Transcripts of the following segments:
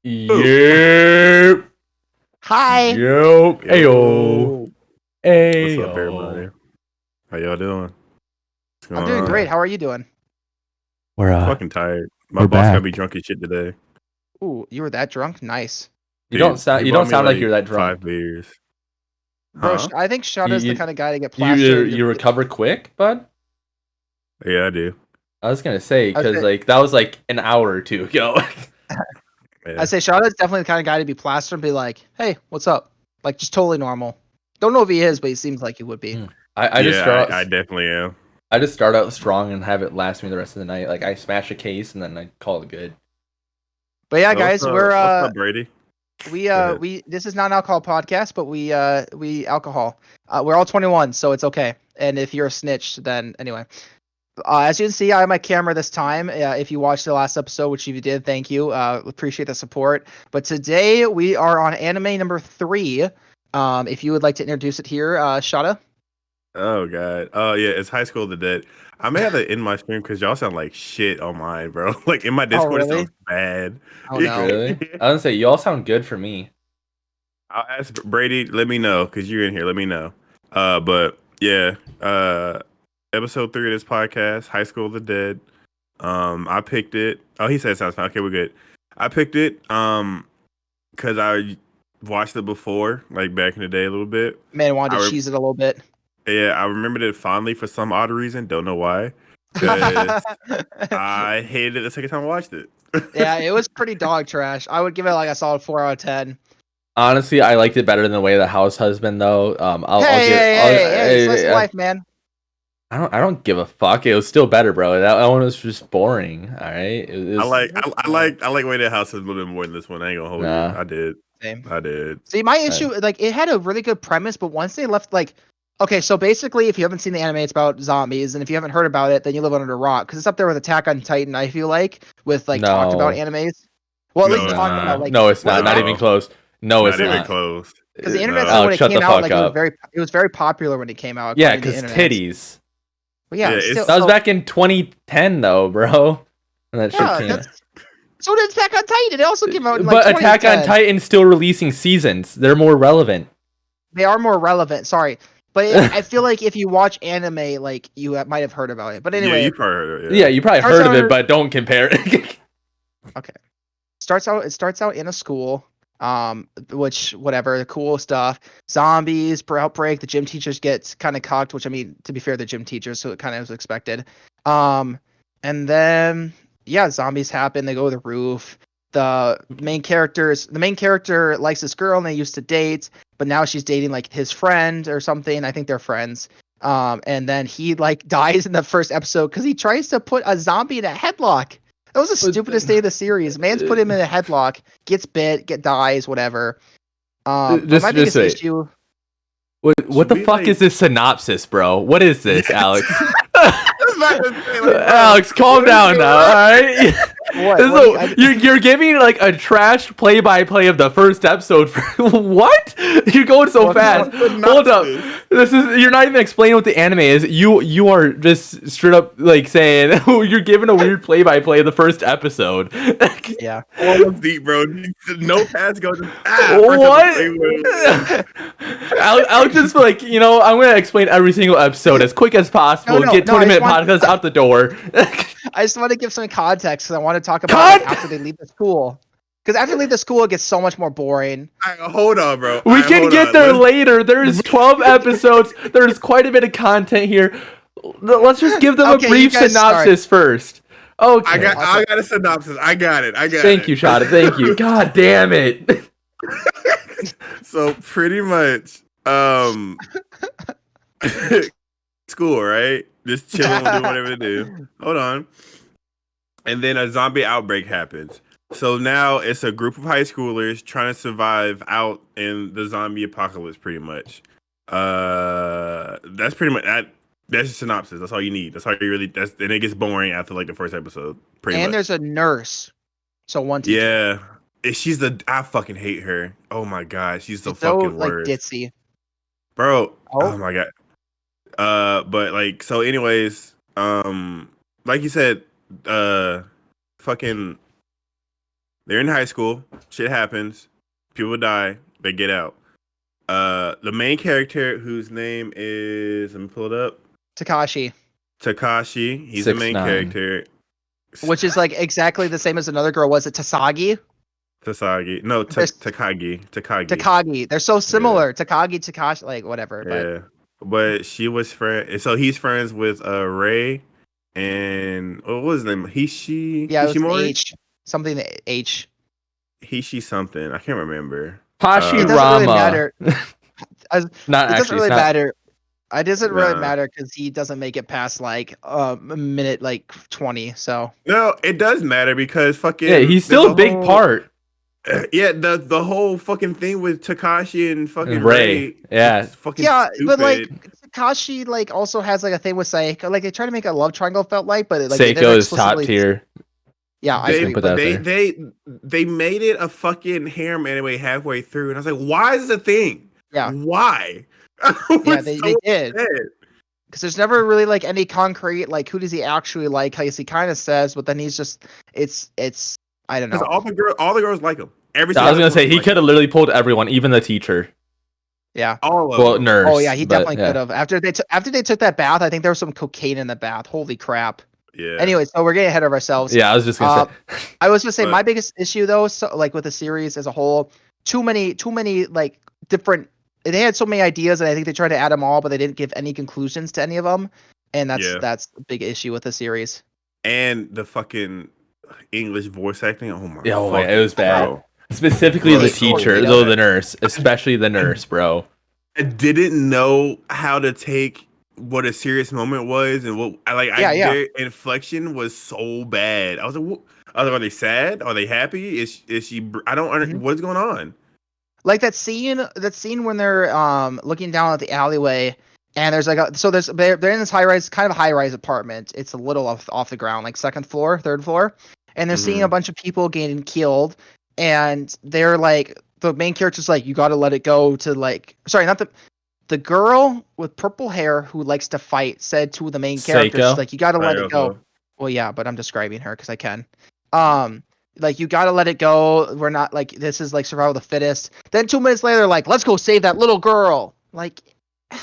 Yep. Hi. Yo. Ayo. What's up, everybody? Ayo. How y'all doing? What's I'm going doing on? great. How are you doing? We're Fucking tired. My we're boss back. gotta be drunk as shit today. Ooh, you were that drunk? Nice. You don't Dude, sound he you bought don't me, sound like you're that drunk. 5 beers. Bro, Huh? I think Shotta's the You- kind of guy to get You plastered. you recover quick, bud? Yeah, I do. I was gonna say I was because gonna- like that was like an hour or two ago. Yeah. I say Shotta's definitely the kind of guy to be plastered and be like, hey, what's up? Like, just totally normal. Don't know if he is, but he seems like he would be. I just start out, I definitely am. I just start out strong and have it last me the rest of the night. Like I smash a case and then I call it good. But yeah, So guys, what's we're up, Brady? Go ahead. we this is not an alcohol podcast, but we alcohol. We're all 21, so it's okay. And if you're a snitch, then anyway. As you can see, I have my camera this time. If you watched the last episode, which if you did, thank you. Appreciate the support. But today we are on anime number 3. If you would like to introduce it here, Shotta. Oh god. Oh yeah, it's High School of the Dead. I may have to end my stream because y'all sound like shit on mine, bro. Like in my Discord, really? it sounds bad. Oh, no. Really? I was gonna say you all sound good for me. I'll ask Brady. Let me know because you're in here. Let me know. But yeah. Episode 3 of this podcast, High School of the Dead. I picked it. Oh, he said it sounds fine. Okay, we're good. I picked it because I watched it before, like back in the day a little bit. Man, wanted to cheese it a little bit. Yeah, I remembered it fondly for some odd reason. Don't know why. 'Cause I hated it the second time I watched it. Yeah, it was pretty dog trash. I would give it like a solid 4 out of 10. Honestly, I liked it better than the way the house husband though. Hey, slice of life, man. I don't give a fuck. It was still better, bro. That one was just boring. All right. I like Way That House a little bit more than this one. I ain't gonna hold Nah. you. I did. Same. I did. See, my issue, like, it had a really good premise, but once they left, like, okay, so basically, if you haven't seen the anime, it's about zombies, and if you haven't heard about it, then you live under a rock, because it's up there with Attack on Titan, I feel like, with, like, talked about No. animes. Well, at No, least it's talked not. about, like, No, it's well, not. Not even close. No, it's Not even not. close. because the No. internet said Alex, when it shut came the out, fuck like, up. it was very popular when it came out. Yeah, according to the because internet. titties. But yeah, Yeah, still, That was so- back in 2010, though, bro. And that shit Yeah, came. so did Attack on Titan. It also came out in, like, But Attack on 2010. Titan's still releasing seasons. They're more relevant. They are more relevant. Sorry, but I feel like if you watch anime, like you might have heard about it. But anyway, Yeah, you probably heard it. Yeah, you probably Starts heard of out- it, but don't compare it. okay. It starts out in a school, which whatever, the cool stuff. Zombies, outbreak. The gym teachers get kind of cocked, which I mean, to be fair, they're gym teachers, so it kind of was expected. And then yeah, zombies happen. They go to the roof. The main character likes this girl and they used to date, but now she's dating like his friend or something. I think they're friends. And then he like dies in the first episode because he tries to put a zombie in a headlock. That was the But- stupidest day of the series. Man's put him in a headlock, gets bit, dies, whatever. But Just- my just biggest say- issue. What Should the we, fuck like- is this synopsis, bro? What is this, Alex? That's not the thing, like, bro. Alex, calm down now, all right? What? This is What do you're giving like a trash play-by-play of the first episode. What? You're going so Well, fast. no, Hold up. synopsis. You're not even explaining what the anime is. You are just straight up like saying you're giving a weird play-by-play of the first episode. Yeah. Almost deep, bro. No pass go. Just, What? Alex just like, I'm gonna explain every single episode as quick as possible. No, Get no, I 20-minute just want- podcasts out the door. I just want to give some context because I want to talk about like, after they leave the school. Because after they leave the school, it gets so much more boring. Hold on, bro. We can hold get on. there Let's- later. There's 12 episodes. There's quite a bit of content here. Let's just give them Okay, a you brief guys synopsis first. Okay. I got a synopsis. I got it. Thank you, Shotta. Thank you. God damn it. So pretty much, school, right? Just chilling, doing whatever they do. Hold on. And then a zombie outbreak happens. So now it's a group of high schoolers trying to survive out in the zombie apocalypse, pretty much. That's pretty much that. That's a synopsis. That's all you need. That's all you really. And it gets boring after like the first episode. Pretty much. And there's a nurse. So one teacher. Yeah. She's I fucking hate her. Oh my god, she's the She's so fucking like worst, ditzy. bro. Oh. Oh my god. But like, so anyways, like you said, fucking, They're in high school. Shit happens. People die. They get out. The main character, whose name is, let me pull it up. Takashi, He's the main 6'9". character. which is like exactly the same as another girl. Was it Tasagi? Tasagi. No, Takagi. Takagi. They're so similar. Takagi, Takashi, like whatever. Yeah. But she was so he's friends with Ray and what was his name? Yeah, it was an H. Something H. Something. I can't remember. It doesn't really matter. Not it doesn't actually, really it's not- matter. It doesn't really Nah. matter because he doesn't make it past like a minute like 20. So No, it does matter because fucking Yeah, he's still a big part. Yeah, the whole fucking thing with Takashi and fucking And Ray. Yeah. is fucking yeah, stupid. but like Takashi like also has like a thing with Saeko. Like they try to make a love triangle felt like, but like they never Seiko is top explicitly- tier. Yeah, I agree. put that they made it a fucking harem anime halfway through, and I was like, why is this a thing? Yeah. Why? Yeah, they did. Because there's never really like any concrete like who does he actually like? Because he kind of says, but then he's just it's I don't know. Because all the girls like him. I was gonna say he could have literally pulled everyone, even the teacher. Yeah. all of Well, them. nurse. Oh yeah, he but, definitely yeah. could have. After they took that bath, I think there was some cocaine in the bath. Holy crap. Yeah. Anyway, so we're getting ahead of ourselves. Yeah, I was just gonna say. I was gonna say But- my biggest issue though, so like with the series as a whole, too many like different. They had so many ideas, and I think they tried to add them all, but they didn't give any conclusions to any of them, and that's a big issue with the series. And the fucking English voice acting. Oh my. Yeah, oh, fucking it was bad. bro. Specifically Bro, the it's so teacher, bad. though the nurse, especially the nurse, bro. I didn't know how to take what a serious moment was, and their inflection was so bad. I was like, are they sad? Are they happy? Is she? I don't understand what's going on. Like that scene when they're looking down at the alleyway, and there's like they're in this high rise, kind of high rise apartment. It's a little off the ground, like second floor, third floor, and they're seeing a bunch of people getting killed, and they're like the main character's like, you got to let it go to like, sorry, not the girl with purple hair who likes to fight said to the main character, she's like, you got to let it go. Well, yeah, but I'm describing her because I can. Like, you got to let it go. We're not like, this is like survival of the fittest. Then 2 minutes later, like, let's go save that little girl. Like,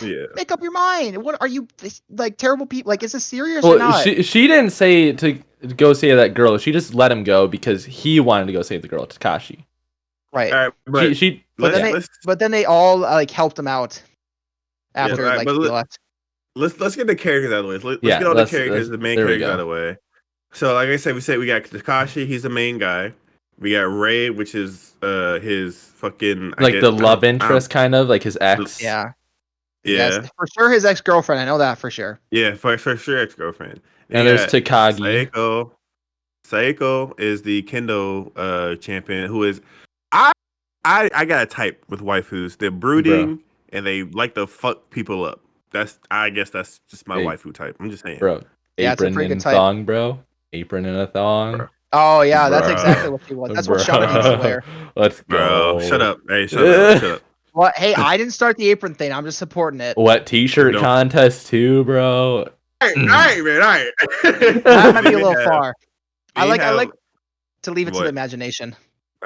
Yeah. make up your mind. What are you, like, terrible people? Like, is this serious or Well, not? she didn't say to go save that girl. She just let him go because he wanted to go save the girl, Takashi. Right. All right, but But then they all like helped him out after right, like but he left. let's get the characters out of the way. Let's get all the characters, the main there we characters go. out of the way. So, like I said, we got Takashi. He's the main guy. We got Ray, which is his fucking The love interest, kind of like his ex. Yeah. Yeah. Yes, for sure his ex-girlfriend. I know that for sure. Yeah, for sure, ex-girlfriend. And there's Takagi. Saeko is the kendo champion who is I got a type with waifus. They're brooding and they like to fuck people up. I guess that's just my waifu type. I'm just saying. Bro. Yeah, it's a Apron pretty and good type. thong, bro. Apron and a thong. Bro. Oh yeah, that's Bruh. exactly what she was. That's what Shotta needs to wear. Let's Bro, go. shut up. Hey, shut up. Shut up. Well, hey, I didn't start the apron thing. I'm just supporting it. What t-shirt Don't- contest too, bro? All right, man. All right. That might be a little far. I We like have- to leave it to What? the imagination.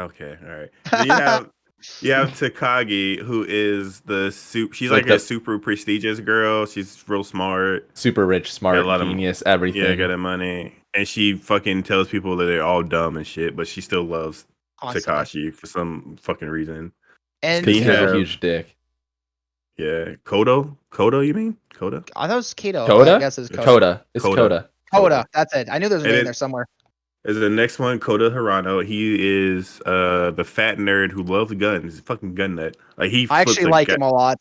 Okay, all right. Then you have Takagi, who is she's Like like a super prestigious girl. She's real smart. Super rich, smart, Got a lot of- genius, everything. Yeah, got the money. And she fucking tells people that they're all dumb and shit, but she still loves Constantly. Takashi for some fucking reason. And Because he has have- a huge dick. Yeah. Kodo, you mean? Koda? I thought it was Kato. Coda? I guess it's Koda. Coda. It's Coda. Coda. Koda. That's it. I knew there was a And name it- there somewhere. Is the next one Koda Hirano. He is the fat nerd who loves guns. He's a fucking gun nut. Like he I flips actually like him a lot.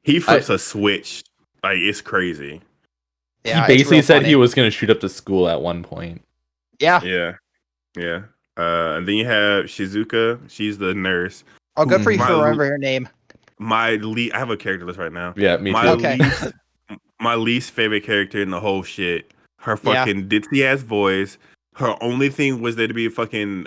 He flips a switch. Like it's crazy. Yeah, he it's basically real said funny. he was going to shoot up the school at one point. Yeah. Yeah. And then you have Shizuka. She's the nurse. Oh, good for you My for l- remembering her name. I have a character list right now. Yeah, me too. Okay. My least favorite character in the whole shit. Her fucking ditzy ass voice. Her only thing was there to be a fucking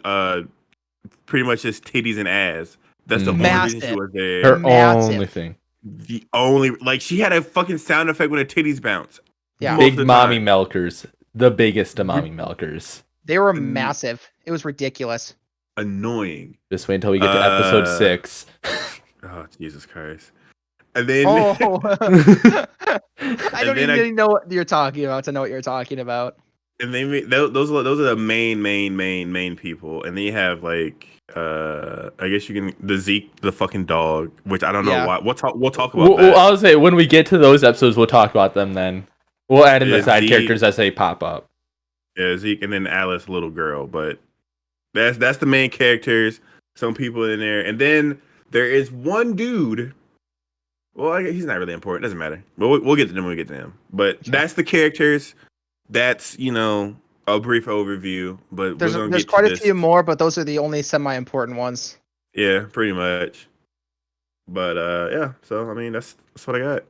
pretty much just titties and ass. That's the only reason she Massive. was there. Her Massive. only thing. The only she had a fucking sound effect when her titties bounce. Yeah. Most of Big the mommy time. milkers. The biggest of mommy milkers. They were massive. It was ridiculous. annoying. Just wait until we get to episode 6. Oh, Jesus Christ. And then Oh, I And don't then even know what you're talking about to know what you're talking about. and they those are the main people. And then you have like I guess you can the Zeke the fucking dog, which I don't know Yeah. why. We'll talk about that. Well, I'll say when we get to those episodes, we'll talk about them then. We'll add in the side Zeke, characters as they pop up. Yeah, Zeke, and then Alice, little girl. But that's the main characters. Some people in there, and then there is one dude. Well, he's not really important. Doesn't matter. But we'll get to them when we get to him. But that's the characters. That's a brief overview. But There's quite a few more, but those are the only semi-important ones. Yeah, pretty much. But yeah. So I mean, that's what I got.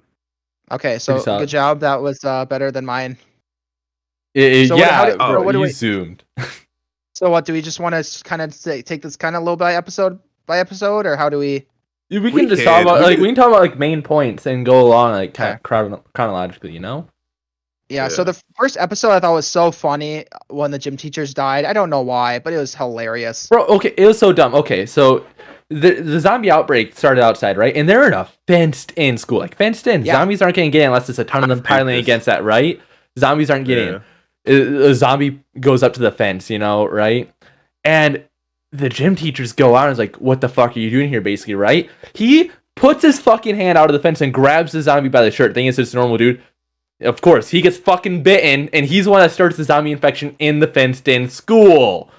Okay, so good job. That was better than mine. Bro, you zoomed. So what do we just want to kind of take this kind of little by episode, or how do we? We can just talk about we can talk about like main points and go along like kind of chronologically, Yeah. So the first episode I thought was so funny when the gym teachers died. I don't know why, but it was hilarious. Bro, okay, it was so dumb. Okay, so the zombie outbreak started outside, right? And they're in a fenced-in school, like fenced in. Yeah. Zombies aren't getting in unless there's a ton of them piling against that, right? Zombies aren't getting in. A zombie goes up to the fence, right? And the gym teachers go out and is like, what the fuck are you doing here, basically, right? He puts his fucking hand out of the fence and grabs the zombie by the shirt, thinking it's just a normal dude. Of course, he gets fucking bitten, and he's the one that starts the zombie infection in the fenced-in school.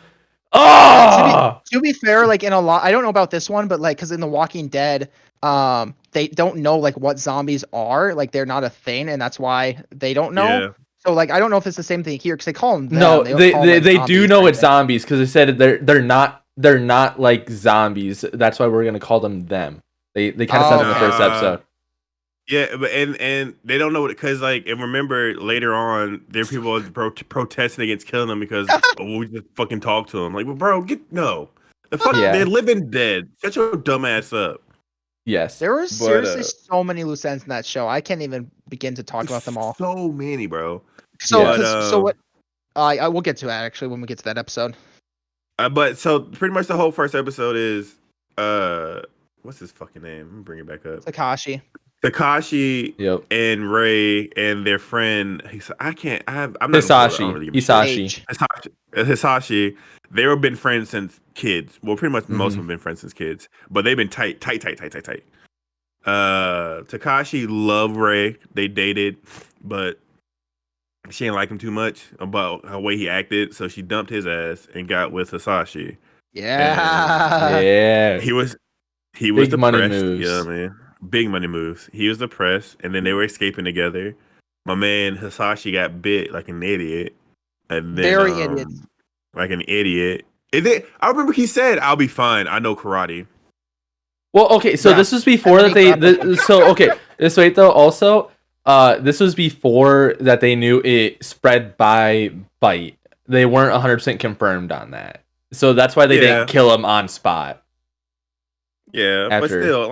Oh! To be fair, like in a lot, I don't know about this one, but like, because in The Walking Dead, they don't know like what zombies are, like they're not a thing, and that's why they don't know. Yeah. So like, I don't know if it's the same thing here because they call them. No, they do know it's zombies because they said they're not like zombies. That's why we're gonna call them them. They kind of said in the first episode. Yeah, but and they don't know what because like and remember later on there are people protesting against killing them because we just fucking talk to them like, well, bro, the fuck they're living dead. Shut your dumb ass up. Yes, there were seriously so many loose ends in that show. I can't even begin to talk about them all. So many, bro. So what? I will get to that actually when we get to that episode. But so pretty much the whole first episode is what's his fucking name? Let me bring it back up. Takashi and Ray and their friend. I'm not Hisashi. They were been friends since kids. Well, pretty much most of them have been friends since kids. But they've been tight. Takashi loved Ray. They dated, but she didn't like him too much about the way he acted, so she dumped his ass and got with Hisashi. Yeah. He was big depressed. Money moves. Yeah, man. Big money moves. He was depressed, and then they were escaping together. My man Hisashi got bit like an idiot, and then very idiot, like an idiot. And then I remember he said, "I'll be fine. I know karate." Well, okay, so this was before that wait though. Also, this was before that they knew it spread by bite. They weren't 100% confirmed on that, so that's why they didn't kill him on spot. Yeah, but still,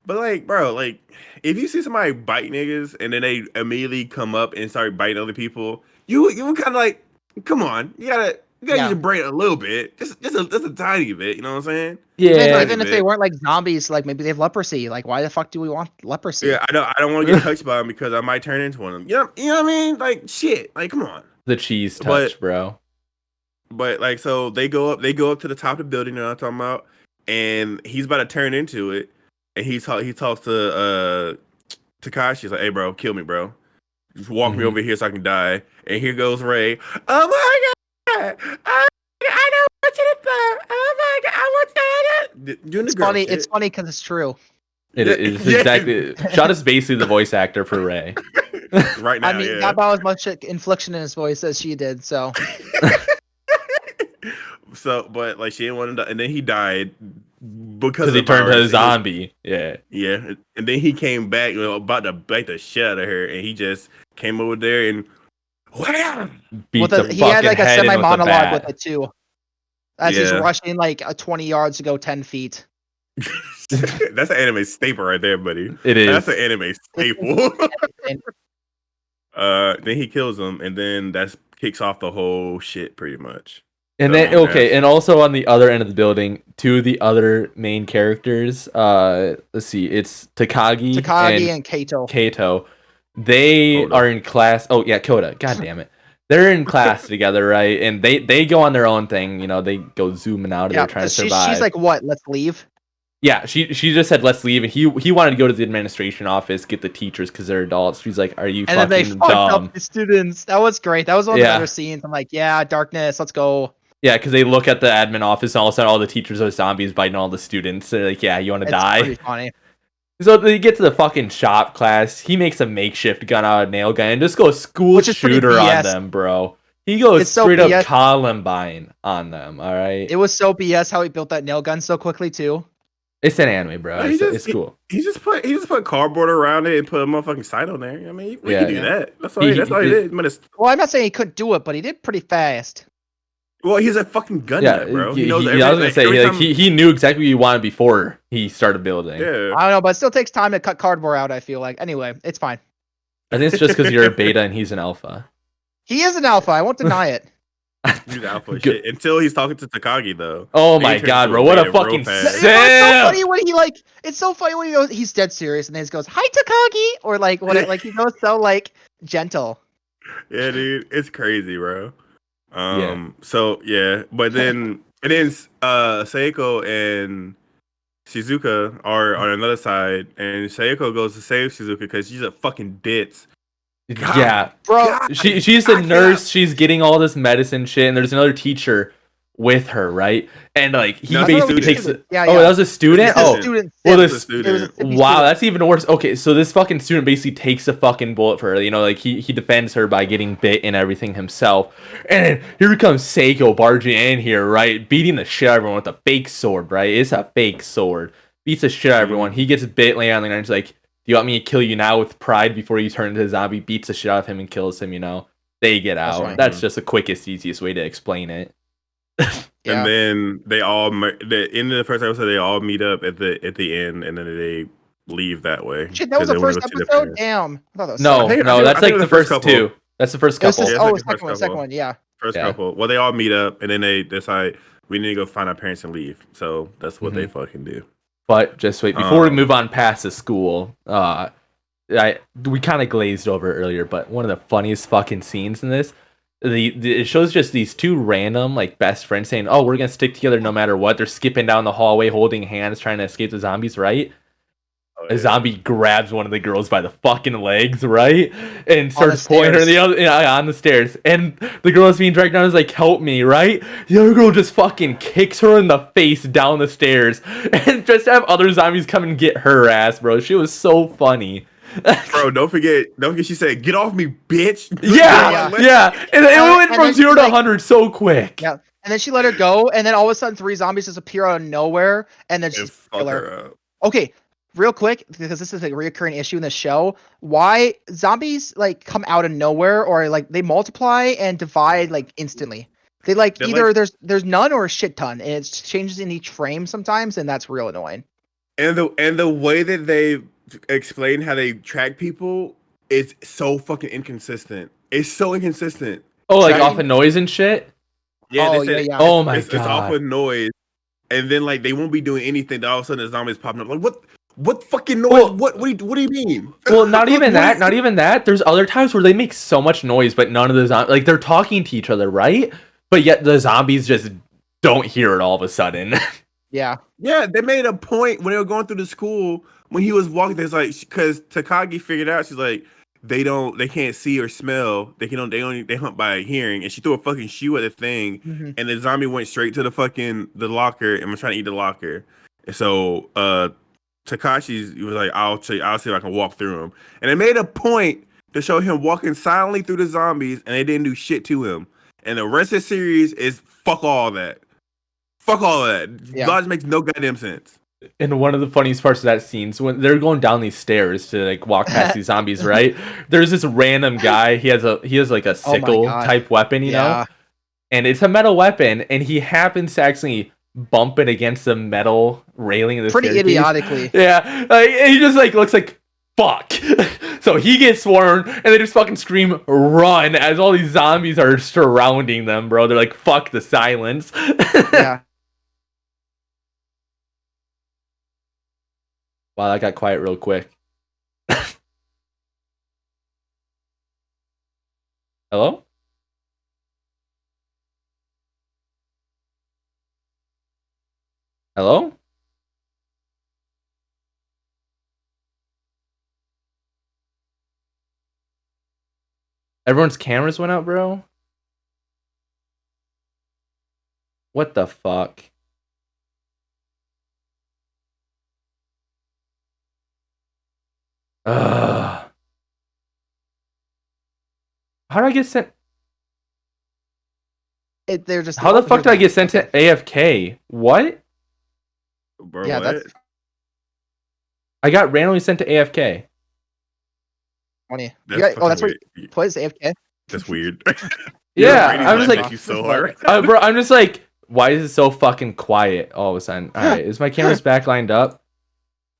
bro, like, if you see somebody bite niggas and then they immediately come up and start biting other people, you kind of like, come on, you gotta use your brain a little bit, just a tiny bit, you know what I'm saying? Yeah. Even if they weren't like zombies, like maybe they have leprosy. Like, why the fuck do we want leprosy? Yeah, I don't want to get touched by them because I might turn into one of them. You know what I mean? Like, shit, like, come on. The cheese touch, bro. But like, so they go up to the top of the building. You know what I'm talking about? And he's about to turn into it. And he talks to Takashi. He's like, "Hey, bro, kill me, bro. Just walk me over here so I can die." And here goes Ray. Oh my god! I don't want you to die. Oh my god! I want that. It's funny. Shit. It's funny because it's true. It is exactly. Shotta's basically the voice actor for Ray. Right now, I mean, not about as much inflection in his voice as she did. So. But like she didn't want him to, and then he died because he turned to a zombie. Yeah. And then he came back about to bite the shit out of her, and he just came over there and he had like a semi monologue with it too, as he's rushing like 20 yards to go 10 feet. That's an anime staple right there, buddy. It is. That's an anime staple. Then he kills him, and then that kicks off the whole shit pretty much. And then and also on the other end of the building, two of the other main characters, let's see, it's Takagi and Kato. They are in class. Oh yeah, Kota. God damn it. They're in class together, right? And they go on their own thing, they go zooming out, they're trying to survive. She's like, what? Let's leave. Yeah, she just said let's leave, and he wanted to go to the administration office, get the teachers because they're adults. She's like, "Are you fucking dumb?" And then they fucked up the students. That was great. That was one of the other scenes. I'm like, yeah, darkness, let's go. Yeah, because they look at the admin office, and all of a sudden, all the teachers are zombies biting all the students. They're like, "Yeah, you want to die?" Pretty funny. So they get to the fucking shop class. He makes a makeshift gun out of a nail gun and just goes school shooter on them, bro. He goes straight up Columbine on them. All right. It was so BS how he built that nail gun so quickly too. It's an anime, bro. It's cool. He just put cardboard around it and put a motherfucking sight on there. I mean, we can do that. That's all he did. Well, I'm not saying he couldn't do it, but he did pretty fast. Well, he's a fucking gun nut, bro. He knows everything. I was gonna say, he knew exactly what he wanted before he started building. Yeah. I don't know, but it still takes time to cut cardboard out, I feel like. Anyway, it's fine. I think it's just because you're a beta and he's an alpha. He is an alpha. I won't deny it. He's alpha shit. Until he's talking to Takagi, though. Oh my god, bro. What a fucking simp. It's so funny when it's so funny when he goes, he's dead serious and then he goes, "Hi, Takagi," or like he goes so like gentle. Yeah, dude. It's crazy, bro. So yeah, but then Seiko and Shizuka are on another side, and Seiko goes to save Shizuka because she's a fucking ditz. God, yeah, bro. She's a nurse. She's getting all this medicine shit, and there's another teacher with her, right? And like he basically takes it. Yeah. Oh, that was a student. Wow, that's even worse. Okay, so this fucking student basically takes a fucking bullet for her. Like he defends her by getting bit and everything himself. And then here comes Seiko barging in here, right, beating the shit out of everyone with a fake sword, right? It's a fake sword. Beats the shit out of everyone. He gets bit, laying on the ground. He's like, "Do you want me to kill you now with pride before you turn into a zombie?" Beats the shit out of him and kills him. They get out. That's just the quickest, easiest way to explain it. And then the end of the first episode, they all meet up at the end, and then they leave that way. Shit, that was the first episode. Damn. No, that's like the first two. That's the first couple. Second one. Yeah. First couple. Well, they all meet up, and then they decide we need to go find our parents and leave. So that's what they fucking do. But just wait, before we move on past the school, we kind of glazed over earlier, but one of the funniest fucking scenes in this. It shows just these two random like best friends saying, "Oh, we're gonna stick together no matter what." They're skipping down the hallway, holding hands, trying to escape the zombies. Right? A zombie grabs one of the girls by the fucking legs, right, and starts pulling her on the stairs. And the girl that's being dragged down is like, "Help me!" Right? The other girl just fucking kicks her in the face down the stairs, and just have other zombies come and get her ass, bro. She was so funny. Bro, don't forget she said, "Get off me, bitch." Yeah. And it went from 0 to 100 so quick. Yeah. And then she let her go, and then all of a sudden 3 zombies just appear out of nowhere and then just kill her. Okay, real quick, because this is a reoccurring issue in the show. Why zombies like come out of nowhere, or like they multiply and divide like instantly? They either there's none or a shit ton, and it changes in each frame sometimes, and that's real annoying. And the way that they explain how they track people is so fucking inconsistent. It's so inconsistent. Oh, like off of noise and shit? Yeah, Oh my god. It's off with noise. And then like they won't be doing anything, all of a sudden the zombies popping up. Like what fucking noise? Well, what do you mean? Well, not even that. There's other times where they make so much noise, but none of the zombies, like they're talking to each other, right? But yet the zombies just don't hear it all of a sudden. Yeah, they made a point when they were going through the school. When he was walking, there's like, because Takagi figured out, she's like, they can't see or smell. They hunt by hearing. And she threw a fucking shoe at the thing, and the zombie went straight to the locker and was trying to eat the locker. And so Takashi was like, I'll see if I can walk through him. And they made a point to show him walking silently through the zombies, and they didn't do shit to him. And the rest of the series is fuck all that. Fuck all that. Yeah. Logic makes no goddamn sense. And one of the funniest parts of that scene is when they're going down these stairs to like walk past these zombies, right? There's this random guy. He has like a sickle type weapon, you know, and it's a metal weapon, and he happens to actually bump it against the metal railing of the pretty staircase. idiotically. Yeah, he just like looks like fuck. So he gets swarmed, and they just fucking scream, run, as all these zombies are surrounding them, bro. They're like, fuck the silence. Yeah. Wow, that got quiet real quick. Hello? Hello? Everyone's cameras went out, bro? What the fuck? Ugh. How do I get sent? They're just. How the fuck did I get sent to AFK? What? Bro, Yeah, what? that's I got randomly sent to AFK. funny. That's Oh, that's fucking what weird. plays AFK. That's weird. Yeah, Brady's I was laugh like, makes you so hard. bro, I'm just like, why is it so fucking quiet all of a sudden? All right, is my cameras back lined up?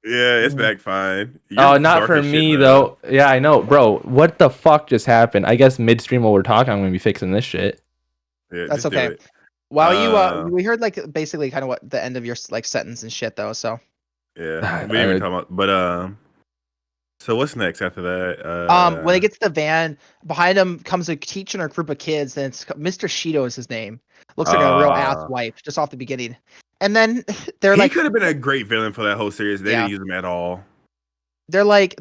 Yeah, it's back fine. Oh, You're not dark for as shit, me though. though. Yeah, I know, bro. What the fuck just happened? I guess midstream while we're talking, I'm gonna be fixing this shit. Yeah, That's just do okay. it. While we heard like basically kind of what the end of your like sentence and shit though. So Yeah, we didn't even talk about. But so what's next after that? when they get to the van, behind him comes a teacher and a group of kids, and it's Mr. Shido is his name. Looks like a real ass wipe just off the beginning. And then they're he like, could have been a great villain for that whole series. They Yeah. didn't use him at all. they're like,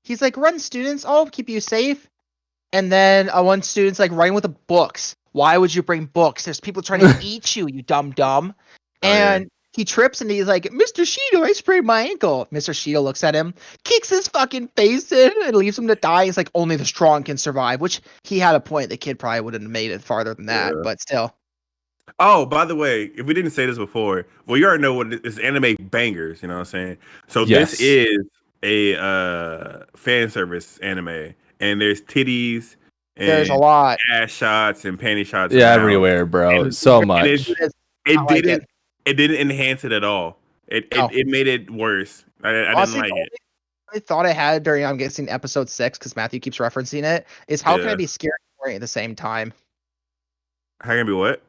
he's like, run students, I'll keep you safe. And then one student's like, running with the books. Why would you bring books? There's people trying to eat you, you dumb. Oh, And he trips and he's like, Mr. Shido, I sprained my ankle. Mr. Shido looks at him, kicks his fucking face in, and leaves him to die. He's like, only the strong can survive, which he had a point. The kid probably wouldn't have made it farther than that, Yeah. but still. Oh, by the way, if we didn't say this before, well, you already know what it's anime bangers. You know what I'm saying? So Yes. this is a fan service anime, and there's titties and There's a lot. ass shots and panty shots. Yeah, around. everywhere, bro. And- So and much. It I like didn't. It didn't enhance it at all. No. It made it worse. I Honestly, didn't like it. I thought I had during, I'm guessing, episode 6, because Matthew keeps referencing it, is how can I Yeah. be scared and horny at the same time? How can it be what?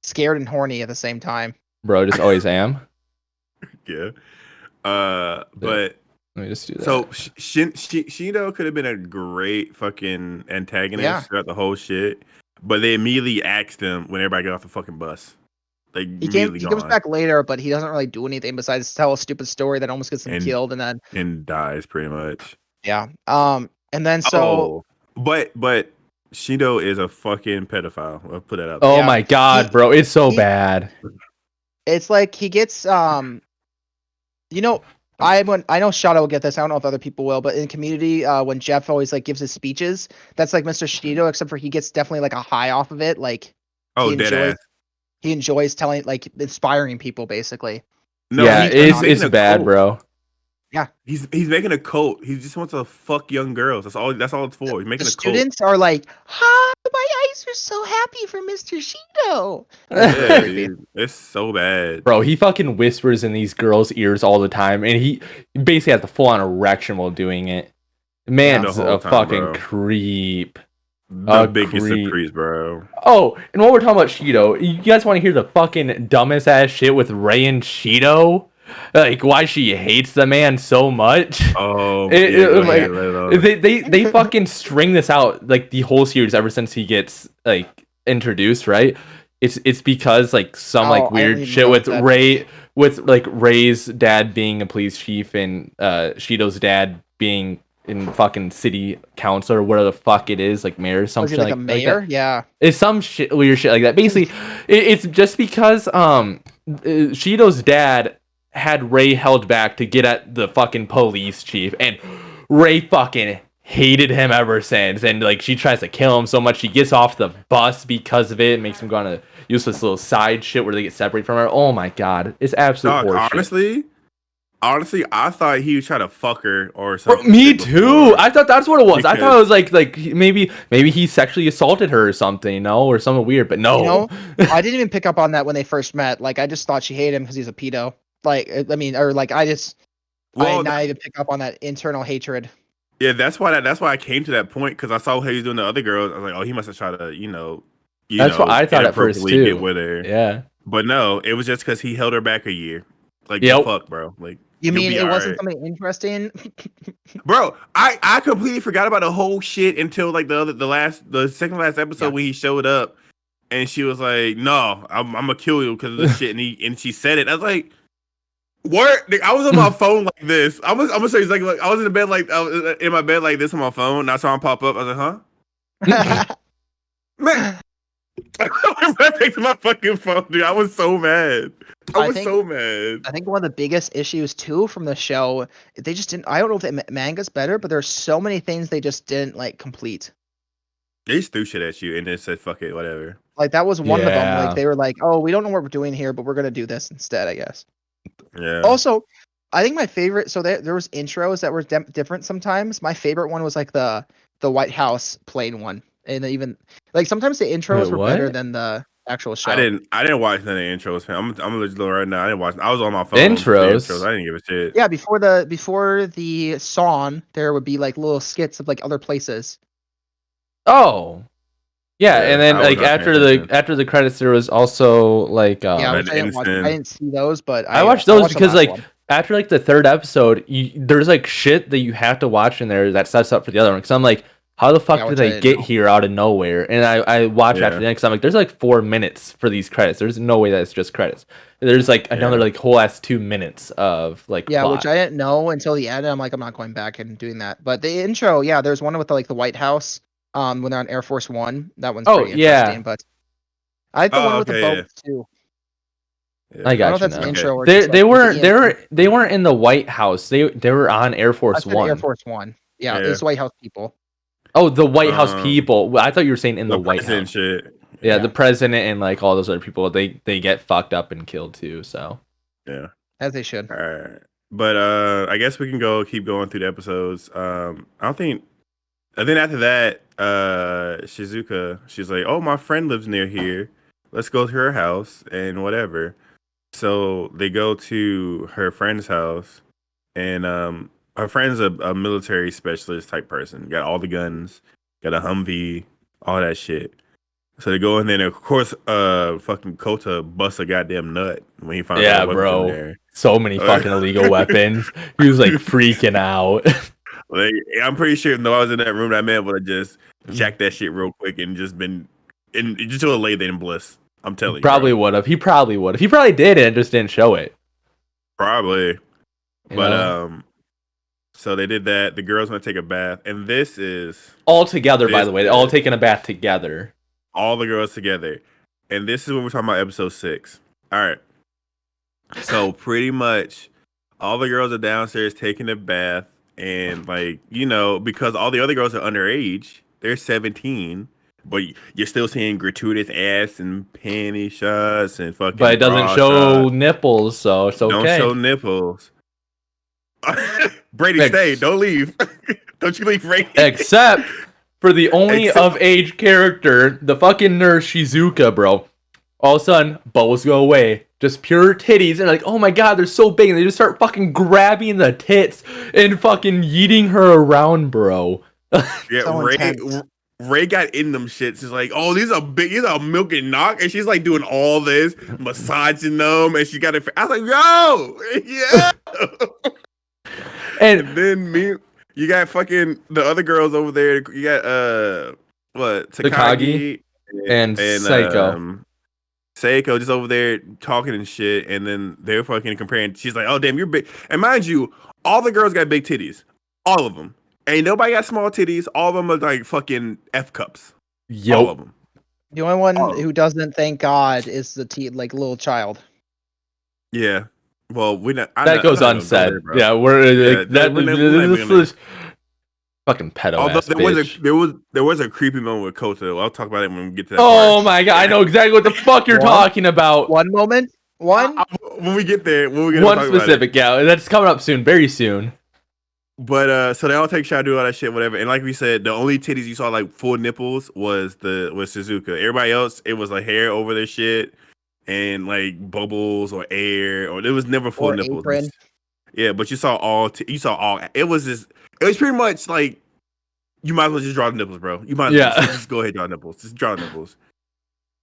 Scared and horny at the same time. Bro, just always am. Yeah. But Let me just do that. so Shindo could have been a great fucking antagonist Yeah. throughout the whole shit, but they immediately axed him when everybody got off the fucking bus. Like He comes back later, but he doesn't really do anything besides tell a stupid story that almost gets him And- killed, and then and dies pretty much. yeah. And then so but Shindo is a fucking pedophile. I'll put that out. Oh Yeah. my god, bro, it's so he- bad. it's like he gets you know, I know Shotta will get this. I don't know if other people will, but in Community, when Jeff always like gives his speeches, that's like Mr. Shido, except for he gets definitely like a high off of it. Like Oh, he dead enjoys ass. he enjoys telling, like, inspiring people basically. No, yeah, he's making it's a bad, cult. bro. He's making a cult. He just wants to fuck young girls. That's all it's for. He's making The a cult. students are like, "Ha, my eyes are so happy for Mr. Shido." Yeah, dude, it's so bad. Bro, he fucking whispers in these girls' ears all the time, and he basically has the full-on erection while doing it. Man's the whole a time, fucking bro. creep. The biggest creep. of creeps, bro. Oh, and while we're talking about Shido, you guys want to hear the fucking dumbest ass shit with Rei and Shido? Like, why she hates the man so much? Oh, It- yeah, go like, ahead, let it out. They fucking string this out like the whole series ever since he gets like introduced, right? It's because like some Oh, like I didn't weird even shit know with that. Ray, with like Ray's dad being a police chief and Shido's dad being in fucking city council or whatever the fuck it is, like mayor or Was something he like a that. mayor? Yeah. It's some shit, weird shit like that. Basically, it's just because Shido's dad had Ray held back to get at the fucking police chief, and Ray fucking hated him ever since. And like she tries to kill him so much, she gets off the bus because of it. Makes him go on a useless little side shit where they get separated from her. Oh my god, it's absolute Dog, horseshit. honestly, I thought he was trying to fuck her or Bro, something. me too. I thought that's what it was. I thought it Because- was like maybe he sexually assaulted her or something, you know, or something weird. But no, You know, I didn't even pick up on that when they first met. Like, I just thought she hated him because he's a pedo. Like, I mean, or like, I did not even pick up on that internal hatred. Yeah, that's why I came to that point because I saw how he was doing the other girls. I was like, oh, he must have tried to, That's what I thought at first too. Get with her. Yeah, but no, it was just because he held her back a year. Like, fuck, bro. Like, you mean it wasn't something interesting, bro? I completely forgot about the whole shit until like the second last episode when he showed up, and she was like, "No, I'm gonna kill you because of this shit," and she said it. I was like. What? I was on my phone like this. I'm gonna say like I was in the bed like I was in my bed like this on my phone. And I saw him pop up. I was like, huh? Man, I went back to my fucking phone, dude. I was so mad. I was so mad. I think one of the biggest issues too from the show, they just didn't. I don't know if the manga's better, but there's so many things they just didn't like complete. They just threw shit at you and then said, "Fuck it, whatever." Like that was one of them. Like they were like, "Oh, we don't know what we're doing here, but we're gonna do this instead," I guess. Yeah. Also, I think my favorite. So there was intros that were different sometimes. My favorite one was like the White House plane one, and even like sometimes the intros were better than the actual show. I didn't watch none of the intros. I'm gonna let you know right now. I didn't watch. I was on my phone. Intros. I didn't give a shit. Yeah, before the song, there would be like little skits of like other places. Oh. Yeah, and then like after the credits, there was also like I didn't see those, but I watched those because like after like the third episode, there's like shit that you have to watch in there that sets up for the other one. Because I'm like, how the fuck did they get here out of nowhere? And I watched after that because I'm like, there's like 4 minutes for these credits. There's no way that it's just credits. There's like another like whole ass 2 minutes of like plot. Which I didn't know until the end. And I'm like, I'm not going back and doing that. But the intro, there's one with the White House. When they're on Air Force One, that one's pretty interesting. But I like the one with the boat too. Yeah. I got you. Now. Intro or they weren't in the White House. They were on Air Force One. Air Force One. Yeah, it's White House people. Oh, the White House people. I thought you were saying in the White House. Shit. Yeah, the president and like all those other people. They get fucked up and killed too. So yeah, as they should. All right, but I guess we can keep going through the episodes. I think after that, Shizuka, she's like, "Oh, my friend lives near here. Let's go to her house and whatever." So they go to her friend's house, and her friend's a military specialist type person. Got all the guns, got a Humvee, all that shit. So they go in there, and of course, fucking Kota busts a goddamn nut when he finds out weapons in there. So many fucking illegal weapons. He was like freaking out. Like, I'm pretty sure if I was in that room, that man would have just jacked that shit real quick and just been and just would have laid there in bliss. I'm telling you. Probably would have. He probably did and just didn't show it. Probably. But so they did that. The girls want to take a bath, and this is all together. By the way, they're all taking a bath together. All the girls together, and this is when we're talking about episode 6. All right. So pretty much, all the girls are downstairs taking a bath. And like, because all the other girls are underage, they're 17, but you're still seeing gratuitous ass and panty shots and fucking. But it doesn't show nipples, so it's okay. Don't show nipples. Brady, stay. Don't leave. Don't you leave, Brady. Except for the only of age character, the fucking nurse Shizuka, bro. All of a sudden, bows go away. Just pure titties, and like, oh my god, they're so big, and they just start fucking grabbing the tits and fucking yeeting her around, bro. Yeah, so Ray got in them shits. She's like, oh, these are big, these are milk and knock, and she's like doing all this, massaging them, and she got it. I was like, yo, yeah. and then you got fucking the other girls over there. You got Takagi and Seiko. Seiko just over there talking and shit, and then they're fucking comparing. She's like, "Oh damn, you're big." And mind you, all the girls got big titties, all of them. Ain't nobody got small titties. All of them are like fucking F cups. All of them. The only one who doesn't thank God is the little child. Yeah. Well, that goes unsaid. Yeah, we're fucking pedo. Although there was a creepy moment with Kota. I'll talk about it when we get to that. Oh my god, I know exactly what the fuck you're talking about. One moment. When we get there, one specific, that's coming up soon, very soon. But so they all take shot, do all that shit, whatever. And like we said, the only titties you saw like full nipples was Shizuka. Everybody else, it was like hair over their shit and like bubbles or air, or it was never full nipples. Yeah, but you saw all. It was just. It was pretty much like you might as well just draw the nipples, bro. You might as well just go ahead and draw nipples. Just draw nipples.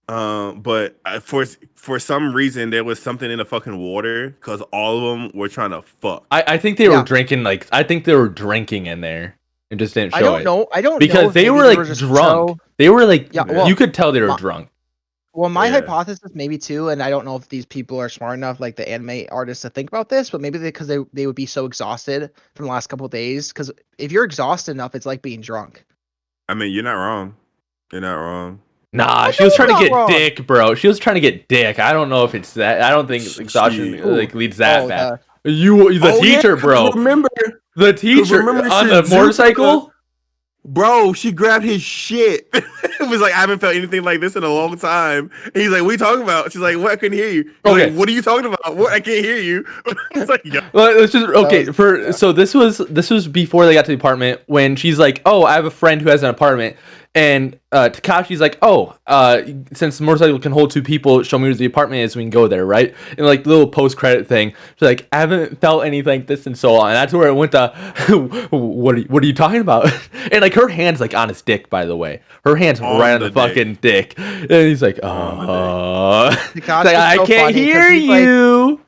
But for some reason there was something in the fucking water because all of them were trying to fuck. I think they were drinking I think they were drinking in there and just didn't show it. I don't know because they were like drunk. They were like you could tell they were drunk. Well, my hypothesis maybe too, and I don't know if these people are smart enough, like the anime artists, to think about this, but maybe because they would be so exhausted from the last couple of days. Because if you're exhausted enough, it's like being drunk. I mean, you're not wrong. You're not wrong. Nah, she was trying to get dick, bro. She was trying to get dick. I don't know if it's that. I don't think exhaustion leads that bad. The teacher, bro. Remember the teacher on the motorcycle? Bro, she grabbed his shit. It was like, I haven't felt anything like this in a long time. And he's like, what are you talking about? She's like, what? I couldn't hear you. Like, what are you talking about? What? I can't hear you. It's like, well, let's just so this was before they got to the apartment when she's like, oh, I have a friend who has an apartment. And Takashi's like, oh, since the motorcycle can hold 2 people, show me where the apartment is, we can go there, right? And like the little post-credit thing, she's like, I haven't felt anything like this in so long. And that's where it went to, what are you talking about? And like her hand's like on his dick, by the way. Her hand's right on the fucking dick. And he's like, like, I can't hear you.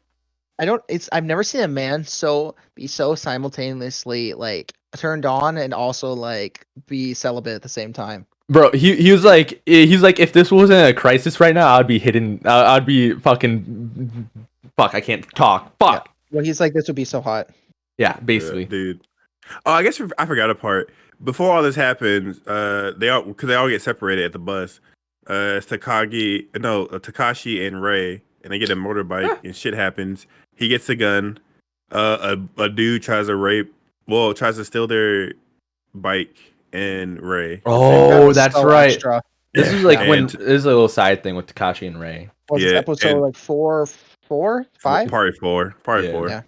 Like, I've never seen a man be so simultaneously like turned on and also like be celibate at the same time. Bro, he was like if this wasn't a crisis right now, I'd be hidden. I'd be fucking fuck. I can't talk. Fuck. Yeah. Well, he's like, this would be so hot. Yeah, basically, dude. Oh, I guess I forgot a part. Before all this happens, they all get separated at the bus. It's Takashi and Ray, and they get a motorbike, and shit happens. He gets a gun. A dude tries to steal their bike and Ray. Oh, that's so right. Extra. This is like this is a little side thing with Takashi and Ray. Was this episode like 4, 5? Part 4. Yeah.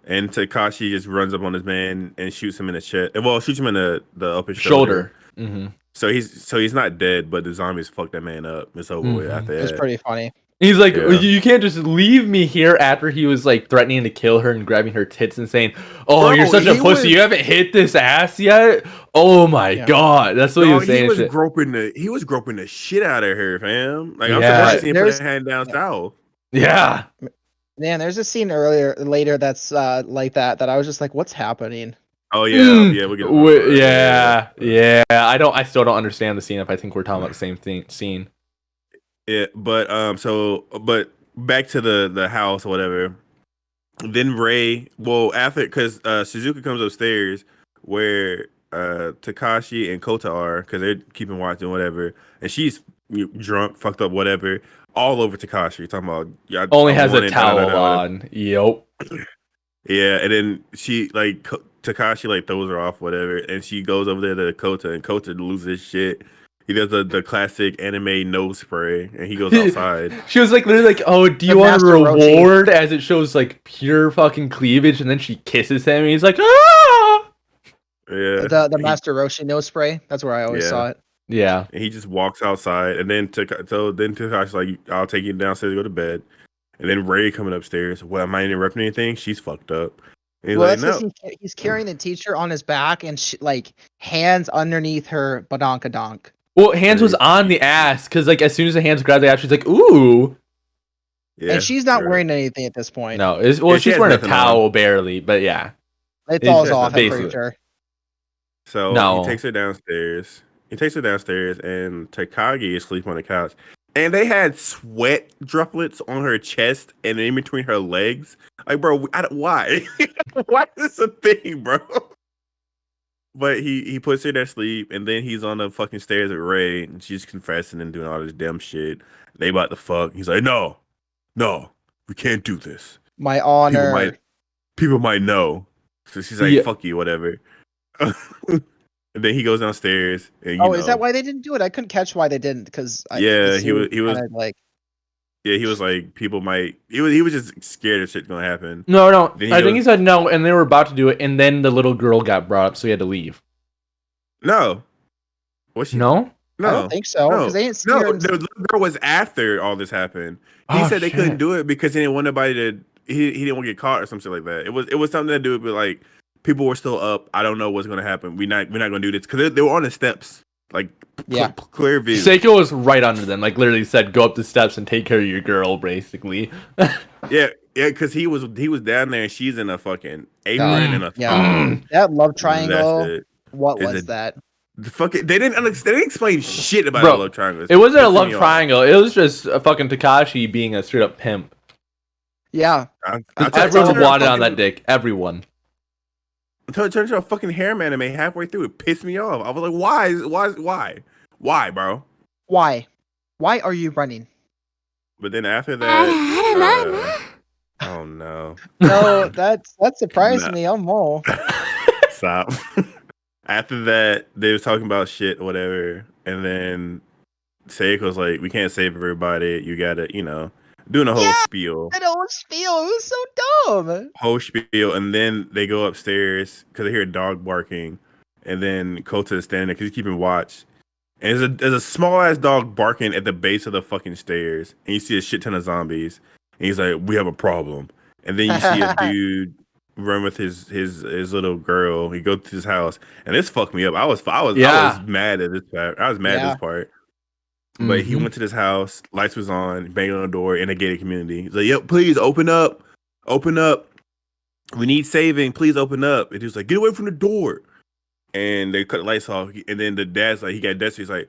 And Takashi just runs up on his man and shoots him in the chest. Well, shoots him in the upper shoulder. Mm-hmm. So he's not dead, but the zombies fucked that man up. It's over with after that. It's pretty funny. He's like, you can't just leave me here after he was like threatening to kill her and grabbing her tits and saying, "Oh, you're such a pussy. You haven't hit this ass yet." Oh my god, that's what he was saying. He was groping the shit out of her, fam. Like I'm surprised he put his hand down south. Yeah. Man, there's a scene later that's like that I was just like, what's happening? Oh yeah, yeah. I still don't understand the scene if I think we're talking about the same scene. Yeah, but back to the house or whatever. Then Ray, after because Shizuka comes upstairs where Takashi and Kota are because they're keeping watch and whatever, and she's drunk, fucked up, whatever, all over Takashi. Talking about only has a towel on. Yep. Yeah, and then she like Takashi like throws her off, whatever, and she goes over there to Kota, and Kota loses shit. He does the classic anime nose spray, and he goes outside. She was like literally like, "Oh, do you want a reward?" As it shows like pure fucking cleavage, and then she kisses him, and he's like, "Ah!" Yeah, the Master Roshi nose spray. That's where I always saw it. Yeah, and he just walks outside, and then Takashi's like, "I'll take you downstairs to go to bed," and then Ray coming upstairs. Well, am I interrupting anything? She's fucked up. And he's like, no. He's carrying the teacher on his back, and like hands underneath her badonkadonk. Well, hands was on the ass because, like, as soon as the hands grabbed the ass, she's like, "Ooh." Yeah, and she's not wearing anything at this point. No, she's wearing a towel barely, but yeah, it falls off. I'm pretty sure. So he takes her downstairs. and Takagi is asleep on the couch, and they had sweat droplets on her chest and in between her legs. Like, bro, why? Why is this a thing, bro? But he puts her to sleep, and then he's on the fucking stairs with Ray, and she's confessing and doing all this dumb shit. They about to fuck. He's like, no, we can't do this. My honor. People might know. So she's like, fuck you, whatever. And then he goes downstairs. And, is that why they didn't do it? I couldn't catch why they didn't, because he was like. Yeah, he was like, people might. He was just scared of shit gonna happen. No. I think he said no, and they were about to do it, and then the little girl got brought up, so he had to leave. No. Was she? No? I don't think so. Because they didn't see her. The little girl was after all this happened. He said they couldn't do it because they didn't want nobody to he didn't want to get caught or something like that. It was something to do with like people were still up. I don't know what's gonna happen. We're not gonna do this because they were on the steps, like clear view. Seiko was right under them, like literally said, "Go up the steps and take care of your girl," basically. yeah, because he was down there and she's in a fucking apron and a thong. That love triangle. That's it. What was that? The fucking they didn't explain shit about Bro, a love triangle. It wasn't a love triangle. It was just a fucking Takashi being a straight up pimp. Yeah, Everyone wanted on that dick. Everyone. Until it turned into a fucking harem anime halfway through, it pissed me off. I was like, why, bro? Why are you running? But then after that, oh no, no, that surprised me. I'm more. Stop. After that, they was talking about shit or whatever, and then Seiko's like, "We can't save everybody. You gotta, doing a whole spiel." That whole spiel. It was so dumb. Whole spiel, and then they go upstairs because they hear a dog barking, and then Kota is standing there because he's keeping watch. And there's a small ass dog barking at the base of the fucking stairs, and you see a shit ton of zombies. And he's like, "We have a problem." And then you see a dude run with his little girl. He goes to his house, and this fucked me up. I was mad at this part. I was mad at this part. But he went to this house, lights was on, banging on the door in a gated community. He's like, "Yep, please open up. Open up. We need saving. Please open up." And he was like, "Get away from the door." And they cut the lights off. And then the dad's like, he got desperate.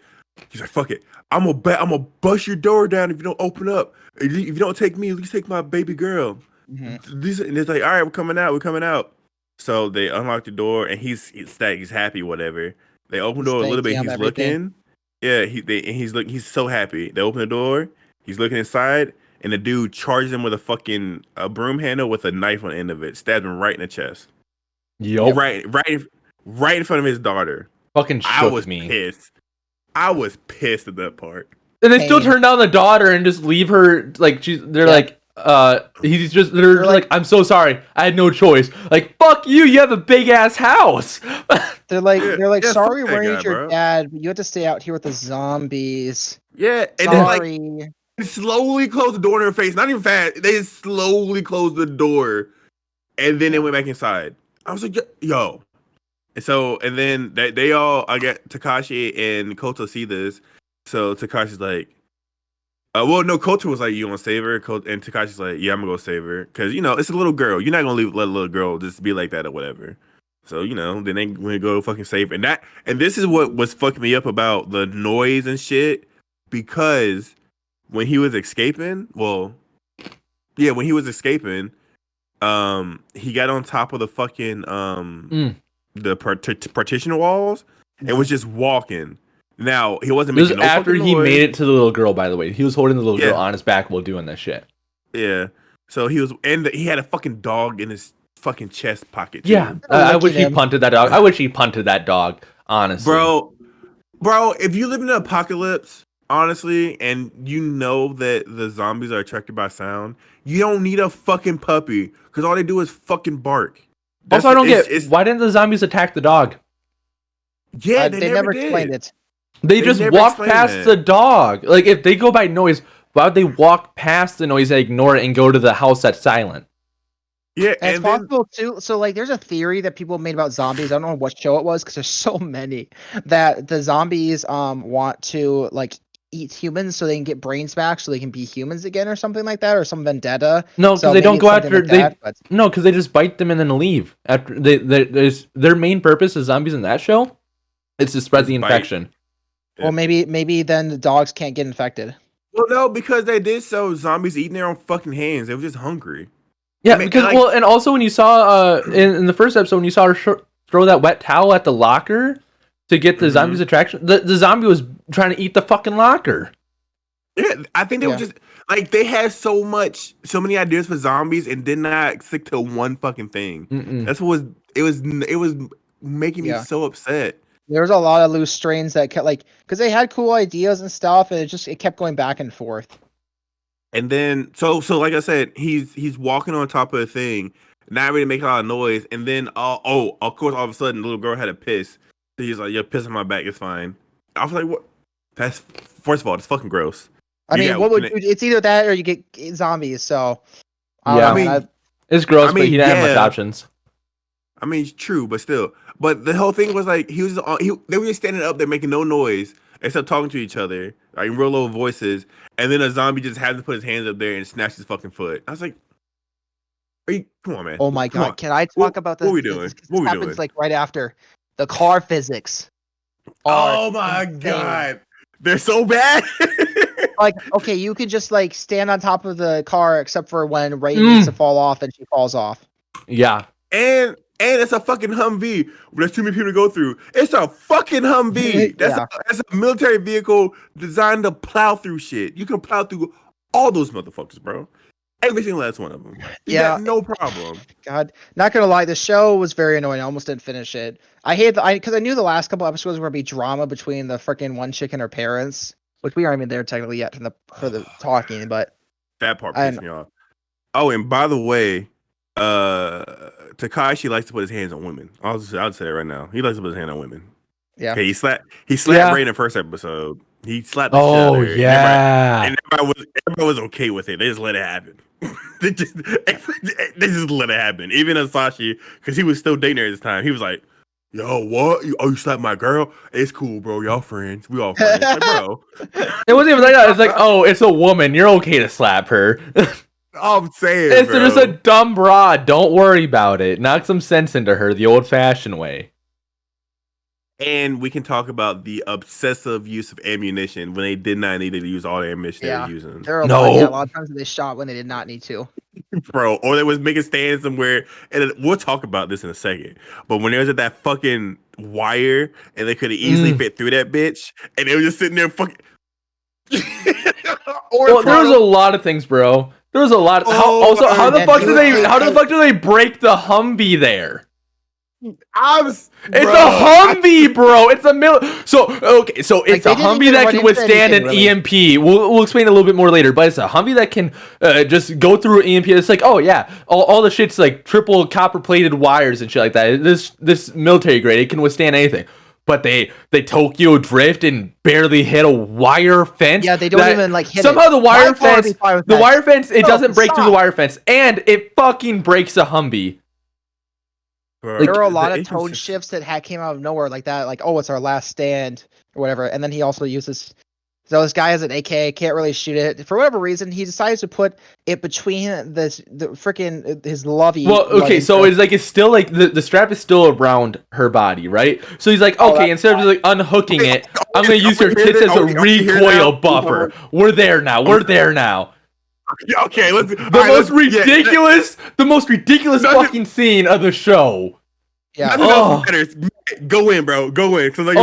He's like, "Fuck it. I'm gonna bust your door down if you don't open up. If you don't take me, at least take my baby girl." And it's like, "All right, we're coming out. So they unlock the door, and he's happy, whatever. They open the door a little bit. He's looking. Yeah, he's so happy. They open the door. He's looking inside, and the dude charges him with a broom handle with a knife on the end of it, stabs him right in the chest. Yo, right in front of his daughter. Fucking shook me. Pissed. I was pissed at that part. And they still turn down the daughter and just leave her like they're like, they're like, "I'm so sorry, I had no choice." Like, fuck you, you have a big ass house. They're like, "Sorry, we're not your dad, but you have to stay out here with the zombies." Yeah, and sorry. then like they slowly closed the door in her face. Not even fast. They slowly closed the door, and then they went back inside. I was like, "Yo." And then they all, I get Takashi and Kota see this. So Takashi's like, Kota was like, "You want to save her?" And Takashi's like, "Yeah, I'm gonna go save her." Because, it's a little girl. You're not gonna let a little girl just be like that or whatever. So, then they gonna go fucking save her. And this is what was fucking me up about the noise and shit. Because when he was escaping, he got on top of the fucking the partition walls and was just walking. Now he wasn't making no after he noise. made it to the little girl, by the way. He was holding the little girl on his back while doing that shit. Yeah. So he was, and he had a fucking dog in his fucking chest pocket. Too. Yeah. I wish he punted that dog. I wish he punted that dog, honestly. Bro, if you live in an apocalypse, honestly, and you know that the zombies are attracted by sound, you don't need a fucking puppy because all they do is fucking bark. Also, I don't get why didn't the zombies attack the dog? Yeah, they never explained it. They just walked past the dog. Like, if they go by noise, why would they walk past the noise and ignore it and go to the house that's silent? Yeah, and it's possible too. So, like, there's a theory that people made about zombies. I don't know what show it was because there's so many that the zombies want to like eat humans so they can get brains back so they can be humans again or something like that, or some vendetta. No, because they don't go after no, because they just bite them and then leave. After their main purpose is zombies in that show. It's to spread the infection. Well, maybe then the dogs can't get infected. Well, no, because they did so zombies eating their own fucking hands. They were just hungry. Yeah, because and also when you saw in the first episode when you saw her throw that wet towel at the locker to get the zombies attraction, the zombie was trying to eat the fucking locker. Yeah, I think they were just like they had so many ideas for zombies and did not stick to one fucking thing. That's what it was making me so upset. There was a lot of loose strains that kept because they had cool ideas and stuff, and it kept going back and forth. And then so like I said, he's walking on top of the thing, not really making a lot of noise, and then of course all of a sudden the little girl had a piss. So he's like, "You're pissing my back, it's fine." I was like, "What?" That's first of all, it's fucking gross. I mean, what would it's either that or you get zombies. So Yeah. Man, it's gross, but he didn't have much options. I mean, it's true, but still. But the whole thing was like they were just standing up there making no noise except talking to each other, like in real low voices, and then a zombie just had to put his hands up there and snatch his fucking foot. I was like, come on, man. Oh my God. Can I talk about this? What are we doing? This happens like right after the car physics. Oh my God. They're so bad. Like, okay, you could just like stand on top of the car except for when Ray needs to fall off and she falls off. Yeah. And it's a fucking Humvee. There's too many people to go through. It's a fucking Humvee. That's a military vehicle designed to plow through shit. You can plow through all those motherfuckers, bro. Every single last one of them. You got no problem. God, not gonna lie, the show was very annoying. I almost didn't finish it. I hate because I knew the last couple episodes were gonna be drama between the freaking one chick and her parents, which we aren't even there technically yet for the talking, but that part pissed me off. Oh, and by the way, Takashi likes to put his hands on women. I'll say it right now. He likes to put his hand on women. Yeah. Okay, he slapped Ray in the first episode. He slapped the shit out of her. Yeah. And everybody was okay with it. They just let it happen. they just let it happen. Even Asashi, because he was still dating her at this time, he was like, "Yo, what? You slapped my girl? It's cool, bro. Y'all friends. We all friends." Like, bro. It wasn't even like that. It's like, oh, it's a woman. You're okay to slap her. I'm saying, it's just a dumb broad. Don't worry about it. Knock some sense into her the old-fashioned way. And we can talk about the obsessive use of ammunition when they did not need to use all the ammunition they were using. There are a lot of times they shot when they did not need to. Bro, or they was making stands somewhere, and we'll talk about this in a second. But when they was at that fucking wire, and they could have easily fit through that bitch, and they were just sitting there fucking... Well, there was a lot of things, bro. There was a lot. How the fuck do they break the Humvee there? It's a Humvee, bro. It's a So it's a Humvee that can withstand an EMP. We'll explain a little bit more later, but it's a Humvee that can just go through an EMP. It's like, oh yeah, all the shit's like triple copper plated wires and shit like that. This military grade, it can withstand anything. But they Tokyo drift and barely hit a wire fence. Yeah, they don't even like hit somehow it. The wire fence, it doesn't break through the wire fence, and it fucking breaks a Humvee. Like, there were a lot of tone shifts that came out of nowhere like that. Like, oh, it's our last stand or whatever. And then he also uses. So this guy has an AK, can't really shoot it for whatever reason. He decides to put it between the freaking his lovey. Well, okay, so it's still like the strap is still around her body, right? So he's like, okay, instead of just like unhooking it, I'm gonna use her tits as a recoil buffer. We're there now. Okay, the most ridiculous fucking scene of the show. Yeah. Matters. Go in, bro. Go in. Cause I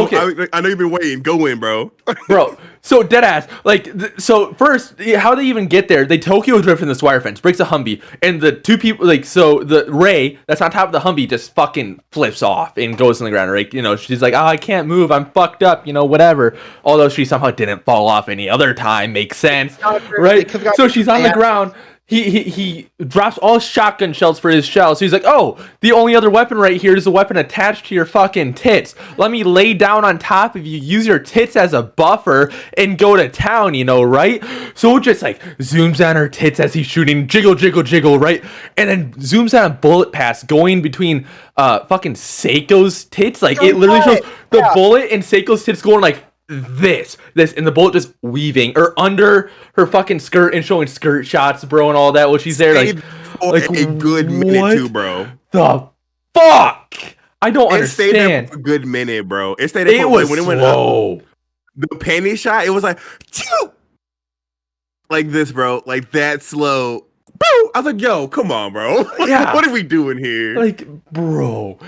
know you've been waiting. Go in, bro. Bro, so deadass. So first, how they even get there? They Tokyo drift in this wire fence, breaks a Humvee, and the two people, the Ray that's on top of the Humvee just fucking flips off and goes on the ground. Right? You know, she's like, oh, I can't move. I'm fucked up. You know, whatever. Although she somehow didn't fall off any other time. Makes sense, right? So she's on the ground. He drops all shotgun shells for his shells. So he's like, oh, the only other weapon right here is a weapon attached to your fucking tits. Let me lay down on top of you, use your tits as a buffer, and go to town, you know, right? So it just like zooms on her tits as he's shooting, jiggle, jiggle, jiggle, right? And then zooms on a bullet pass going between fucking Seiko's tits. Like it literally shows the bullet and Seiko's tits going like this, and the bullet just weaving or under her fucking skirt and showing skirt shots, bro, and all that while she's there, like a good minute too, bro. The fuck? I don't understand. Stayed there for a good minute, bro. It stayed there when it went up. The panty shot, it was like, like this, bro, like that slow. Boo! I was like, yo, come on, bro. Yeah. What are we doing here? Like, bro.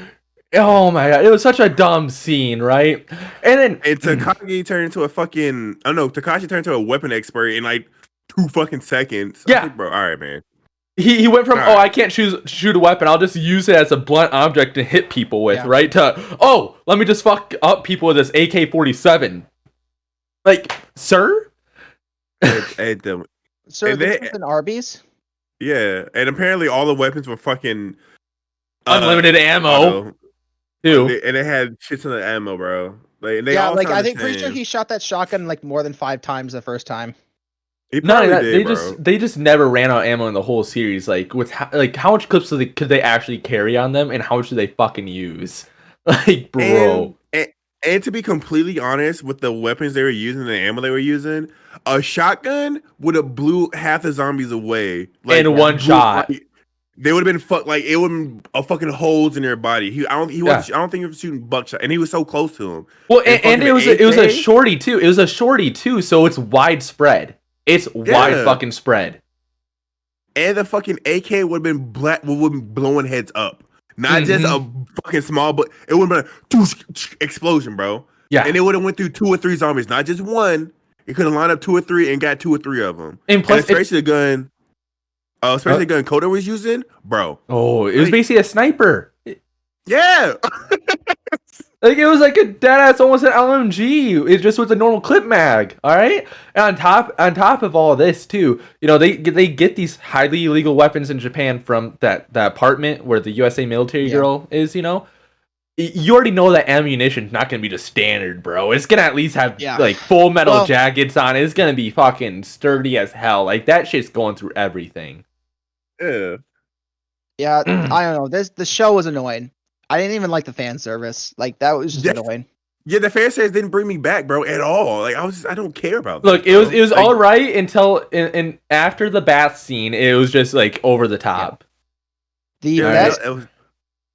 Oh my god, it was such a dumb scene, right? And Takagi turned into a fucking Takashi turned into a weapon expert in like 2 fucking seconds. Yeah, like, bro, all right, man. He went from I can't shoot a weapon, I'll just use it as a blunt object to hit people with, right? To let me just fuck up people with this AK-47. Like, sir? Sir, this was an Arby's? Yeah, and apparently all the weapons were fucking unlimited ammo. Too. And it had shits in the ammo, bro. Like, I think pretty sure he shot that shotgun like more than 5 times the first time. He Not probably only that, did, they just never ran out of ammo in the whole series. Like how much clips could they actually carry on them, and how much do they fucking use? Like, bro. And to be completely honest, with the weapons they were using, the ammo they were using, a shotgun would have blew half the zombies away. Like In one shot. Like, they would have been like it would have been a fucking holes in their body. I don't think he was shooting buckshot, and he was so close to him. And it was a shorty too. It was a shorty too, so it's widespread. It's wide fucking spread. And the fucking AK would have been blowing heads up. Not just a fucking small, but it would have been a explosion, bro. Yeah. And it would have went through 2 or 3 zombies, not just one. It could have lined up 2 or 3 and got 2 or 3 of them. And plus, especially the gun Coda was using, bro. Oh, it was basically a sniper. Yeah. Like, it was like a deadass, almost an LMG. It just was a normal clip mag. All right. And on top of all this too, you know, they get these highly illegal weapons in Japan from that apartment where the USA military girl is. You know, you already know that ammunition's not gonna be the standard, bro. It's gonna at least have like full metal jackets on it. It's gonna be fucking sturdy as hell. Like, that shit's going through everything. Yeah. Yeah. I don't know. The show was annoying. I didn't even like the fan service. Like, that was just annoying. Yeah, the fan service didn't bring me back, bro, at all. Like, I don't care about that. Look, it was like, all right until in after the bath scene, it was just like over the top.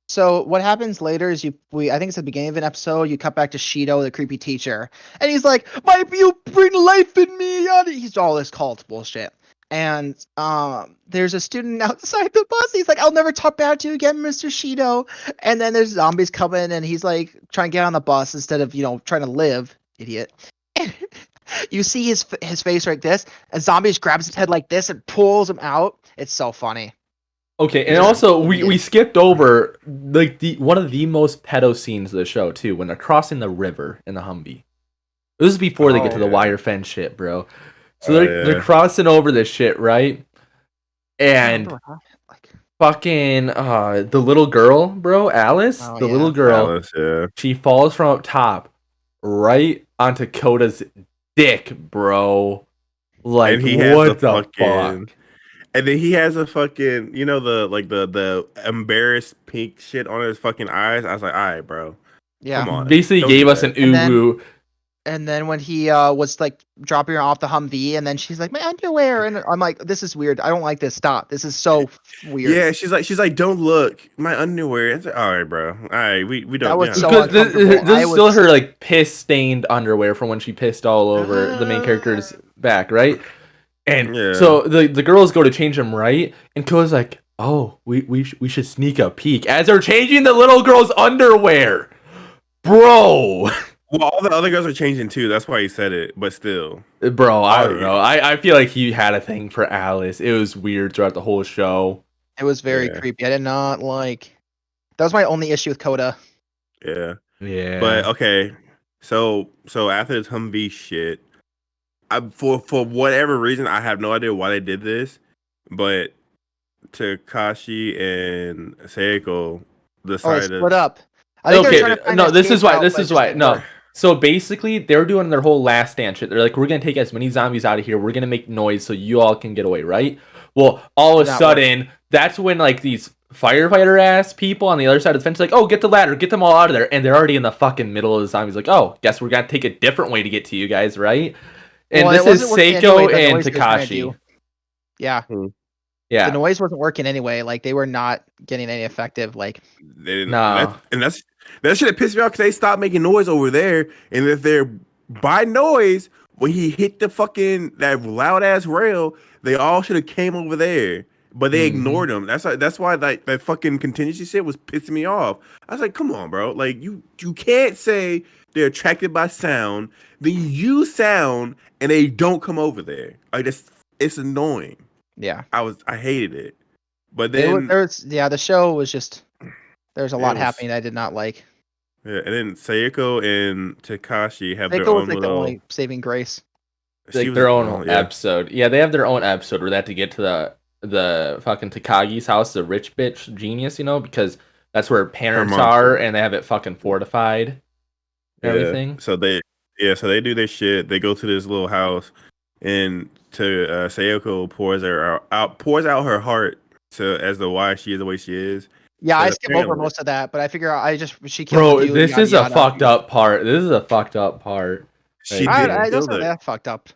So what happens later is I think it's at the beginning of an episode, you cut back to Shido, the creepy teacher, and he's like, you bring life in me. He's all this cult bullshit. And there's a student outside the bus. He's like, I'll never talk bad to you again, Mr. Shido. And then there's zombies coming, and he's like trying to get on the bus instead of, trying to live, idiot. And you see his face like this, and zombies grabs his head like this and pulls him out. It's so funny. Okay, and also we skipped over like one of the most pedo scenes of the show too, when they're crossing the river in the Humvee. This is before they get to the wire fence shit, bro. So they're crossing over this shit, right? And fucking the little girl, bro, Alice, little girl, she falls from up top right onto Koda's dick, bro. Like, what the fuck? And then he has a fucking, the embarrassed pink shit on his fucking eyes. I was like, all right, bro. Yeah. Come on. Basically gave us an uwu. And then when he was like dropping her off the Humvee, and then she's like, my underwear, and I'm like, this is weird. I don't like this. Stop. This is so weird. Yeah, she's like, don't look, my underwear. It's like, all right, bro. All right, we don't. That was so because this is still her like piss stained underwear from when she pissed all over the main character's back, right? And so the girls go to change them, right? And Koda's like, oh, we should sneak a peek as they're changing the little girl's underwear, bro. Well, all the other girls are changing too. That's why he said it. But still, bro, I don't know. I feel like he had a thing for Alice. It was weird throughout the whole show. It was very creepy. I did not like. That was my only issue with Koda. Yeah. But okay, so after this Humvee shit, for whatever reason, I have no idea why they did this, but Takashi and Seiko decided split up. This is why. No. So basically, they're doing their whole last stand shit. They're like, we're going to take as many zombies out of here. We're going to make noise so you all can get away, right? Well, all of a sudden, that's when like these firefighter ass people on the other side of the fence are like, oh, get the ladder, get them all out of there. And they're already in the fucking middle of the zombies. Like, oh, guess we're going to take a different way to get to you guys, right? And this is Seiko and Takashi. Yeah. Yeah. The noise wasn't working anyway. Like, they were not getting any effective. Like, they didn't. No. That should have pissed me off because they stopped making noise over there. And if they're by noise, when he hit that loud ass rail, they all should have came over there. But they ignored him. That's why that fucking contingency shit was pissing me off. I was like, come on, bro. Like, you can't say they're attracted by sound, then you use sound and they don't come over there. Like, it's annoying. Yeah. I hated it. But then the show was just there's a lot happening I did not like. Yeah, and then Sayako and Takashi have their own little... the only saving grace. Like their own episode. Yeah, they have their own episode where they have to get to the fucking Takagi's house, the rich bitch genius, because that's where parents are and they have it fucking fortified. Everything. So they do their shit. They go to this little house and to Sayoko pours out her heart to as to why she is the way she is. Yeah, But I skip over apparently- most of that, but I figure she killed Bro, the dude. this yada, is a yada. fucked up part. This is a fucked up part. She Right didn't here. I kill don't the that fucked up.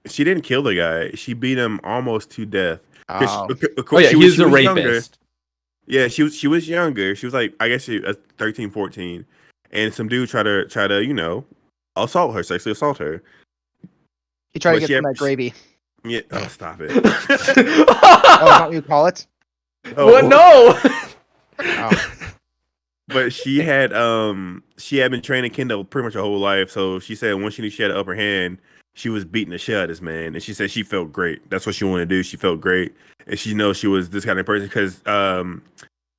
She didn't kill the guy. She beat him almost to death. 'Cause Oh. of Oh course, yeah, she he's a was younger. rapist. Yeah, she was younger. She was like, I guess she was 13, 14. And some dude tried to sexually assault her. He tried to But get she some had- of that gravy. Yeah, oh, stop it. Oh, is that what you call it? Oh, What? No. Oh. But she had been training Kendall pretty much her whole life. So she said once she knew she had an upper hand, she was beating the shit out of this man. And she said she felt great. That's what she wanted to do. She felt great. And she knows she was this kind of person because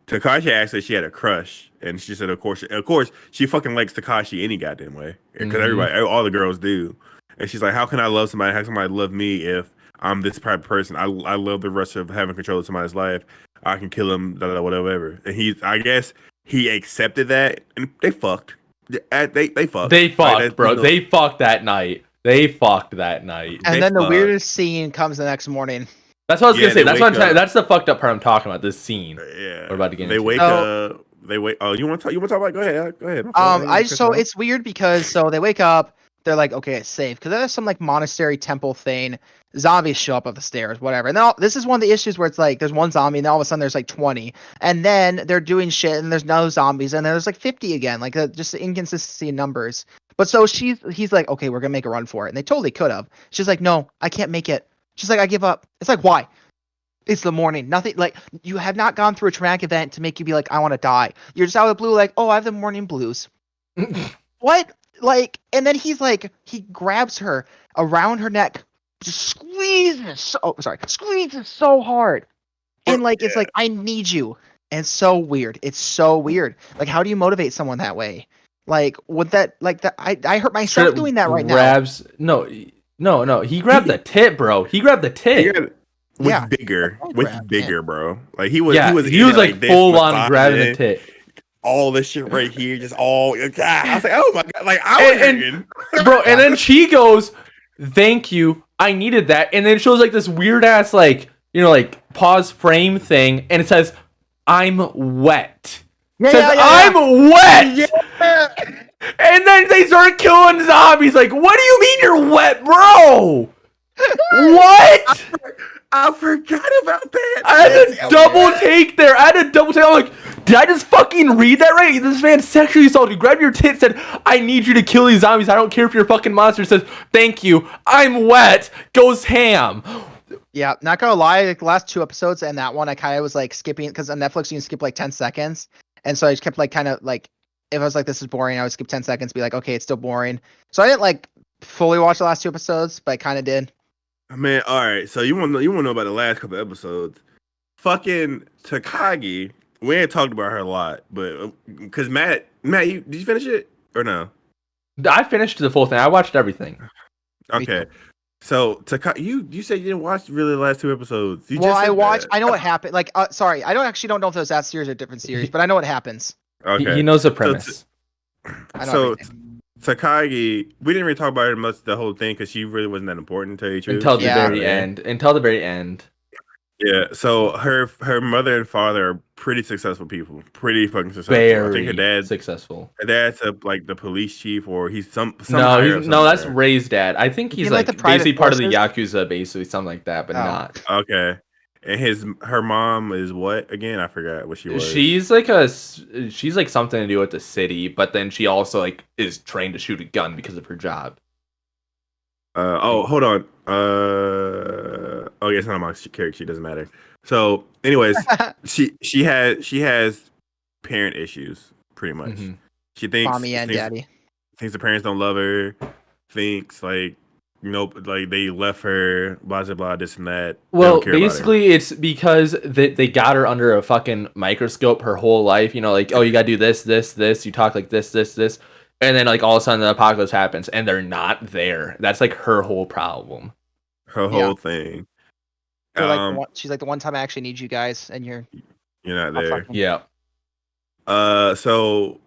Takashi asked her if she had a crush. And she said, of course, she fucking likes Takashi any goddamn way. Because all the girls do. And she's like, how can I love somebody? How can somebody love me if I'm this type of person? I love the rush of having control of somebody's life. I can kill him, whatever. And I guess he accepted that, and they fucked. They fucked. They fucked, Like, bro. They fucked that night. And then the weirdest scene comes the next morning. That's what I was gonna say. That's what I'm up. That's the fucked up part I'm talking about. This scene. Yeah, We're about to get They into. wake up. They wait. Oh, you want to talk? You want to talk about? Go ahead. It's weird because they wake up, they're like, okay, it's safe because there's some like monastery temple thing. Zombies show up the stairs, whatever. And then this is one of the issues where it's like there's one zombie, and then all of a sudden there's like 20, and then they're doing shit, and there's no zombies, and then there's like 50 again, like just the inconsistency in numbers. But so he's like, okay, we're gonna make a run for it, and they totally could have. She's like, no, I can't make it. She's like, I give up. It's like, why? It's the morning. Nothing like you have not gone through a traumatic event to make you be like, I want to die. You're just out of the blue, like, oh, I have the morning blues. What? Like, and then he grabs her around her neck, just squeezes so hard, and like it's like I need you. And it's so weird. It's so weird. Like, how do you motivate someone that way? Like, would that like that? I hurt myself doing that right now. No. He grabbed the tit, bro. He grabbed the tit. Bigger, bro. Like he was like full on grabbing the tit. All this shit right here, just all. I was like, oh my god, like I was bro. And then she goes, "Thank you, I needed that." And then it shows like this weird ass like pause frame thing, and it says, "I'm wet." I'm wet. Yeah. And then they start killing zombies. Like, what do you mean you're wet, bro? What? I forgot about that. I had a double take there. I'm like, did I just fucking read that right? This man sexually assaulted you. Grabbed your tit, said, I need you to kill these zombies. I don't care if you're a fucking monster. Says, thank you. I'm wet. Goes ham. Yeah, not gonna lie, like the last 2 episodes and that one I kind of was like skipping because on Netflix you can skip like 10 seconds. And so I just kept like kind of like if I was like this is boring, I would skip 10 seconds, be like, okay, it's still boring. So I didn't like fully watch the last 2 episodes, but I kind of did. Man, all right. So you want to know about the last couple episodes? Fucking Takagi. We ain't talked about her a lot, but because Matt, did you finish it or no? I finished the full thing. I watched everything. Okay. So Takagi, you said you didn't watch really the last 2 episodes. I watched. I know what happened. Like, sorry, I don't know if it was that series or a different series, but I know what happens. Okay. He knows the premise. So Takagi, we didn't really talk about her much the whole thing because she really wasn't that important to each other. Until the very end. Yeah. So her mother and father are pretty successful people. Pretty fucking successful. Very I think her dad's successful. Her dad's like the police chief, or he's no, that's Ray's dad. I think he's like basically part of the Yakuza, basically something like that, but not. Okay. And her mom is what again? I forgot what she was. She's like something to do with the city, but then she also like is trained to shoot a gun because of her job. Hold on. Oh, yeah, it's not my character. She doesn't matter. So, anyways, she has parent issues pretty much. Mm-hmm. She thinks mommy and daddy. Thinks the parents don't love her. Thinks like. Nope, like they left her, blah blah blah, this and that. Well, basically, it's because they got her under a fucking microscope her whole life. You know, like, oh, you gotta do this. You talk like this, and then like all of a sudden the apocalypse happens, and they're not there. That's like her whole problem. Her whole thing. She's like the one time I actually need you guys, and you're not there. Yeah. So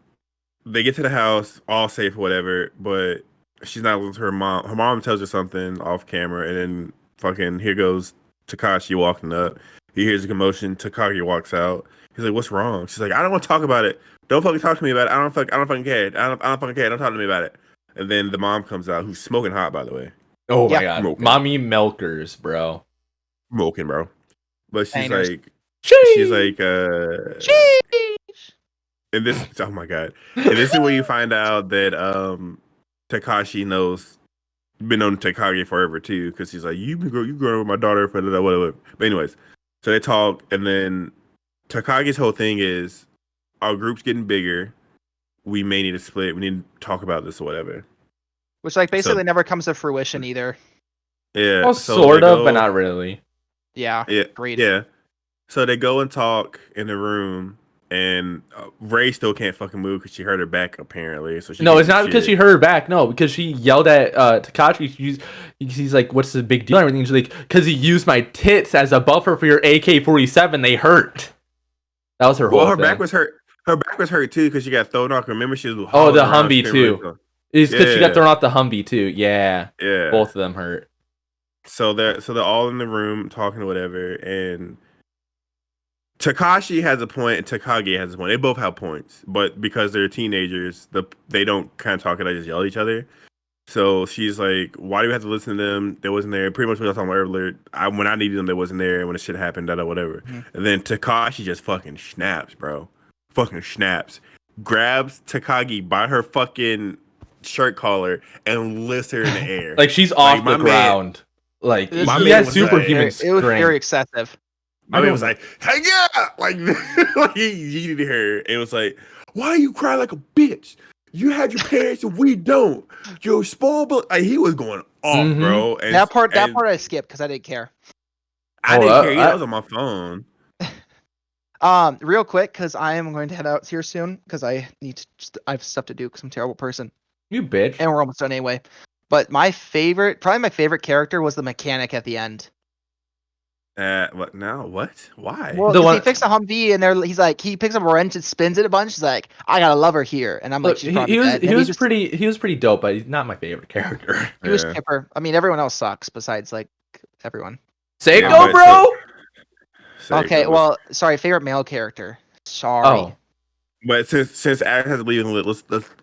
they get to the house, all safe, whatever, but. she's not listening to her mom. Her mom tells her something off camera, and then fucking here goes Takashi walking up. He hears a commotion. Takagi walks out. He's like, "What's wrong?" She's like, "I don't want to talk about it. Don't fucking talk to me about it. I don't fucking care. I don't fucking care. Don't talk to me about it." And then the mom comes out, who's smoking hot, by the way. Oh my god, smoking. mommy milkers, bro. Smoking, bro. But she's Bangers. like, Sheesh. and this, oh my god, and this is where you find out that Takashi knows, been known Takagi forever too, because he's like, you growing with my daughter for whatever. But anyways, so they talk, and then Takagi's whole thing is, our group's getting bigger. We may need to split. We need to talk about this or whatever. Which like basically never comes to fruition either. Yeah, Well, so sort of, but not really. Yeah. Yeah, Agreed. yeah. So they go and talk in the room, and Ray still can't fucking move because she hurt her back apparently. So No, it's not because she hurt her back. No, because she yelled at Takashi. He's like, "What's the big deal?" And everything. She's like, "Because he used my tits as a buffer for your AK-47. They hurt." That was her whole. Well, her thing. back was hurt. Her back was hurt too because she got thrown off. Remember, she was. Oh, the Humvee too. It's because she got thrown off the Humvee too. Yeah. Yeah. Both of them hurt. So they're all in the room talking or whatever, and Takashi has a point and Takagi has a point. They both have points, but because they're teenagers, they don't kind of talk and they just yell at each other. So she's like, "Why do we have to listen to them? They wasn't there." Pretty much what I was talking about earlier. When I needed them, they wasn't there. When the shit happened, whatever. Mm-hmm. And then Takashi just fucking snaps, bro. Fucking snaps. Grabs Takagi by her fucking shirt collar and lifts her in the air. Like she's off the ground. Like he has superhuman strength. It was very excessive. My man was like, "Hey, yeah!" Like he needed her. It was like, "Why are you crying like a bitch? You have your parents and we don't. You're spoiled." But like, he was going off, bro. And, that part I skipped because I didn't care. I didn't care. I was on my phone. Real quick, because I am going to head out here soon because I have stuff to do because I'm a terrible person. You bitch. And we're almost done anyway. But probably my favorite character was the mechanic at the end. What? No, what? Why? Well, he fixed a Humvee and he picks up a wrench and spins it a bunch. He's like, "I gotta love her here," and I'm like, "She's probably dead." He was pretty dope, but he's not my favorite character. He was chipper. I mean, everyone else sucks besides like everyone. Seiko, bro. Okay, well, sorry, favorite male character. Sorry. Oh. But since Alex has to leave,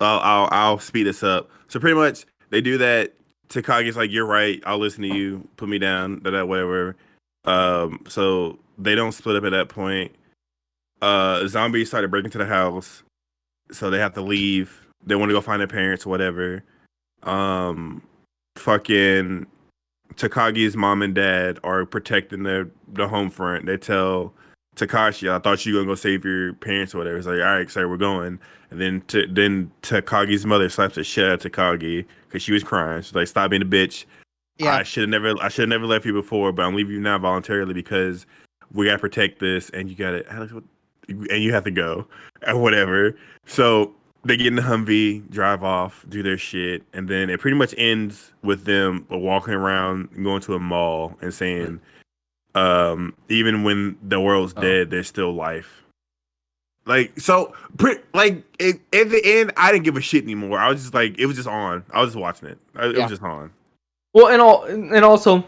I'll speed this up. So pretty much they do that. Takagi's like, "You're right. I'll listen to you. Put me down. Whatever." So they don't split up at that point. Zombies started breaking into the house, so they have to leave. They want to go find their parents or whatever. Fucking Takagi's mom and dad are protecting the home front. They tell Takashi, "I thought you were gonna go save your parents or whatever." It's like, "All right, sir, we're going." And then Takagi's mother slaps the shit out of Takagi because she was crying. She's like, "Stop being a bitch. Yeah. I should have never left you before, but I'm leaving you now voluntarily because we gotta protect this, and you gotta, Alex, and you have to go, and whatever." So they get in the Humvee, drive off, do their shit, and then it pretty much ends with them walking around, going to a mall, and saying, "Even when the world's dead, there's still life." Like, so, at the end, I didn't give a shit anymore. I was just like, it was just on. I was just watching it. It was just on. Well, and also,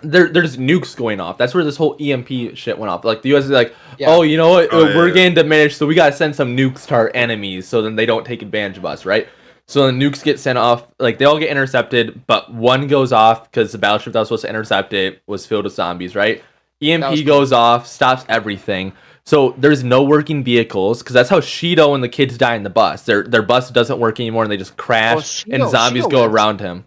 there's nukes going off. That's where this whole EMP shit went off. Like the U.S. is like, "Oh, you know what? We're getting diminished, so we gotta send some nukes to our enemies, so then they don't take advantage of us, right?" So the nukes get sent off. Like they all get intercepted, but one goes off because the battleship that was supposed to intercept it was filled with zombies, right? EMP goes off, stops everything. So there's no working vehicles because that's how Shido and the kids die in the bus. Their bus doesn't work anymore, and they just crash, and zombies go around him.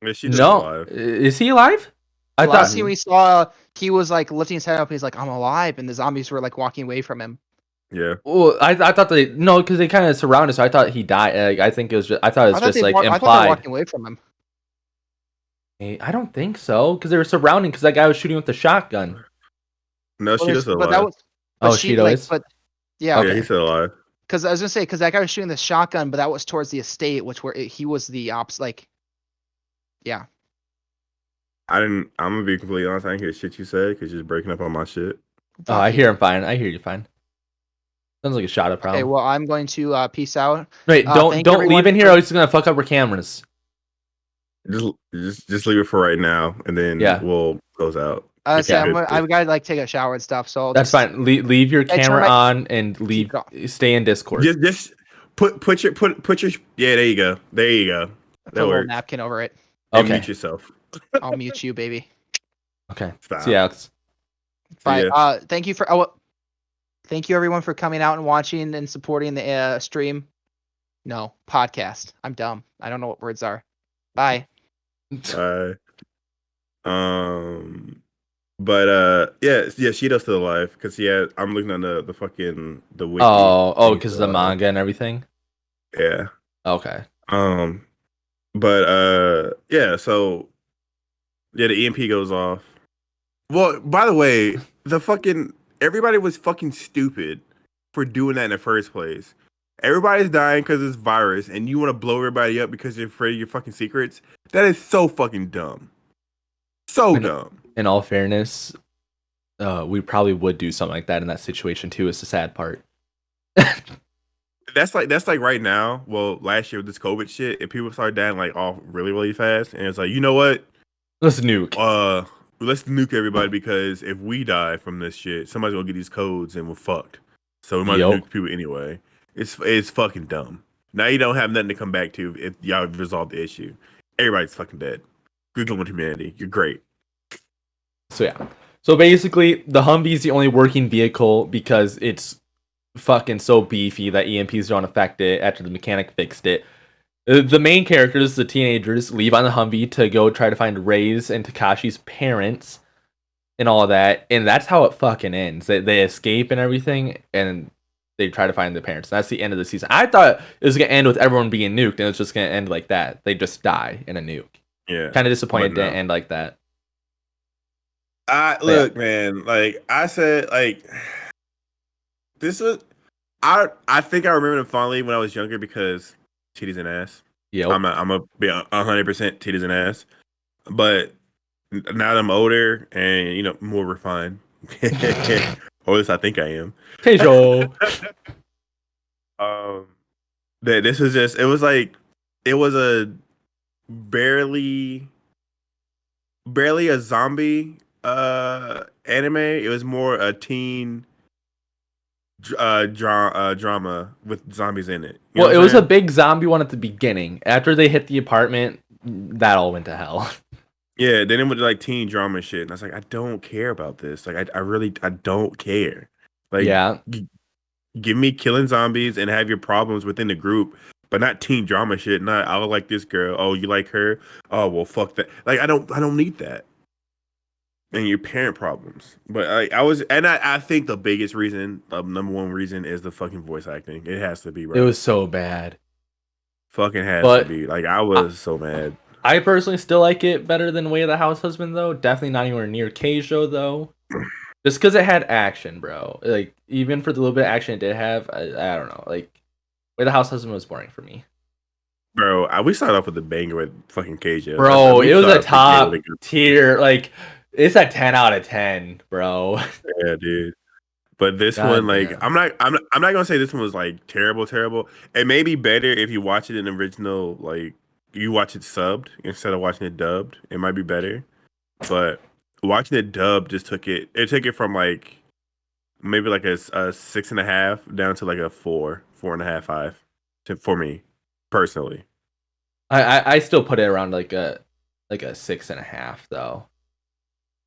Alive. Is he alive? Last time we saw, he was like lifting his head up. He's like, "I'm alive," and the zombies were like walking away from him. Yeah. Well, I thought because they kind of surrounded, so I thought he died. Like, I think it was just. I thought it was just like implied. I thought they were walking away from him. I don't think so because they were surrounding because that guy was shooting with the shotgun. No, Shido's still alive. Shido is. But yeah, he's still alive. Because I was gonna say because that guy was shooting the shotgun, but that was towards the estate, he was the ops. Like, yeah. I'm gonna be completely honest. I didn't hear shit you said because you're just breaking up on my shit. Oh, I hear him fine. I hear you fine. Sounds like a Shotta problem. Okay, well, I'm going to peace out. Wait, don't leave in here. I was just gonna fuck up our cameras. Just leave it for right now, and then we'll close out. I've got to like take a shower and stuff. So that's fine. Leave your camera on and stay in Discord. Just put your yeah. There you go. There you go. Put a little napkin over it. Okay. Mute yourself. I'll mute you, baby. Okay. Stop. See you, Alex. Bye. Thank you everyone for coming out and watching and supporting the stream. No, podcast. I'm dumb. I don't know what words are. Bye. Bye. But Shito's still alive because I'm looking on the fucking the wiki. Because the manga and everything. Yeah. Okay. So the EMP goes off. Well, by the way, everybody was fucking stupid for doing that in the first place. Everybody's dying because of this virus, and you want to blow everybody up because you're afraid of your fucking secrets? That is so fucking dumb. So dumb. In all fairness, we probably would do something like that in that situation too. It's the sad part. That's like right now. Well, last year with this COVID shit, if people start dying like off really, really fast, and it's like, you know what? Let's nuke. Let's nuke everybody because if we die from this shit, somebody's gonna get these codes and we're fucked. So we might nuke people anyway. It's fucking dumb. Now you don't have nothing to come back to if y'all resolve the issue. Everybody's fucking dead. Good luck with humanity. You're great. So basically, the Humvee's the only working vehicle because it's fucking so beefy that EMPs don't affect it after the mechanic fixed it. The main characters, the teenagers, leave on the Humvee to go try to find Rei's and Takashi's parents and all of that. And that's how it fucking ends. They escape and everything, and they try to find their parents. That's the end of the season. I thought it was going to end with everyone being nuked, and it's just going to end like that. They just die in a nuke. Yeah. Kind of disappointed it didn't end like that. Look, man, like I said, like this was I think I remember them fondly when I was younger because titties and ass. Yeah, I'm a be 100% titties and ass. But now that I'm older and more refined, or at least I think I am. Hey Joe. That this was just it was a barely a zombie anime. It was more a teen drama with zombies in it. Well, it was a big zombie one at the beginning. After they hit the apartment, that all went to hell. Yeah, then it was like teen drama shit, and I was like, I don't care about this. Like, I really don't care. Like, yeah, give me killing zombies and have your problems within the group, but not teen drama shit. Not I like this girl. Oh, you like her? Oh, well, fuck that. Like, I don't need that. And your parent problems. But I think the biggest reason, number one reason, is the fucking voice acting. It has to be, right? It was so bad. Fucking has to be. Like, I was so mad. I personally still like it better than Way of the House Husband, though. Definitely not anywhere near Keijo, though. Just because it had action, bro. Like, even for the little bit of action it did have, I don't know. Like, Way of the House Husband was boring for me. Bro, we started off with a banger with fucking Keijo. Bro, it was a top tier. Like, it's a 10 out of 10, bro. Yeah, dude. But this one, like, I'm not gonna say this one was like terrible. It may be better if you watch it in original, like you watch it subbed instead of watching it dubbed. It might be better. But watching it dubbed just took it from like maybe like a 6.5 down to like a 4.5, 5 for me personally. I still put it around like a 6.5 though.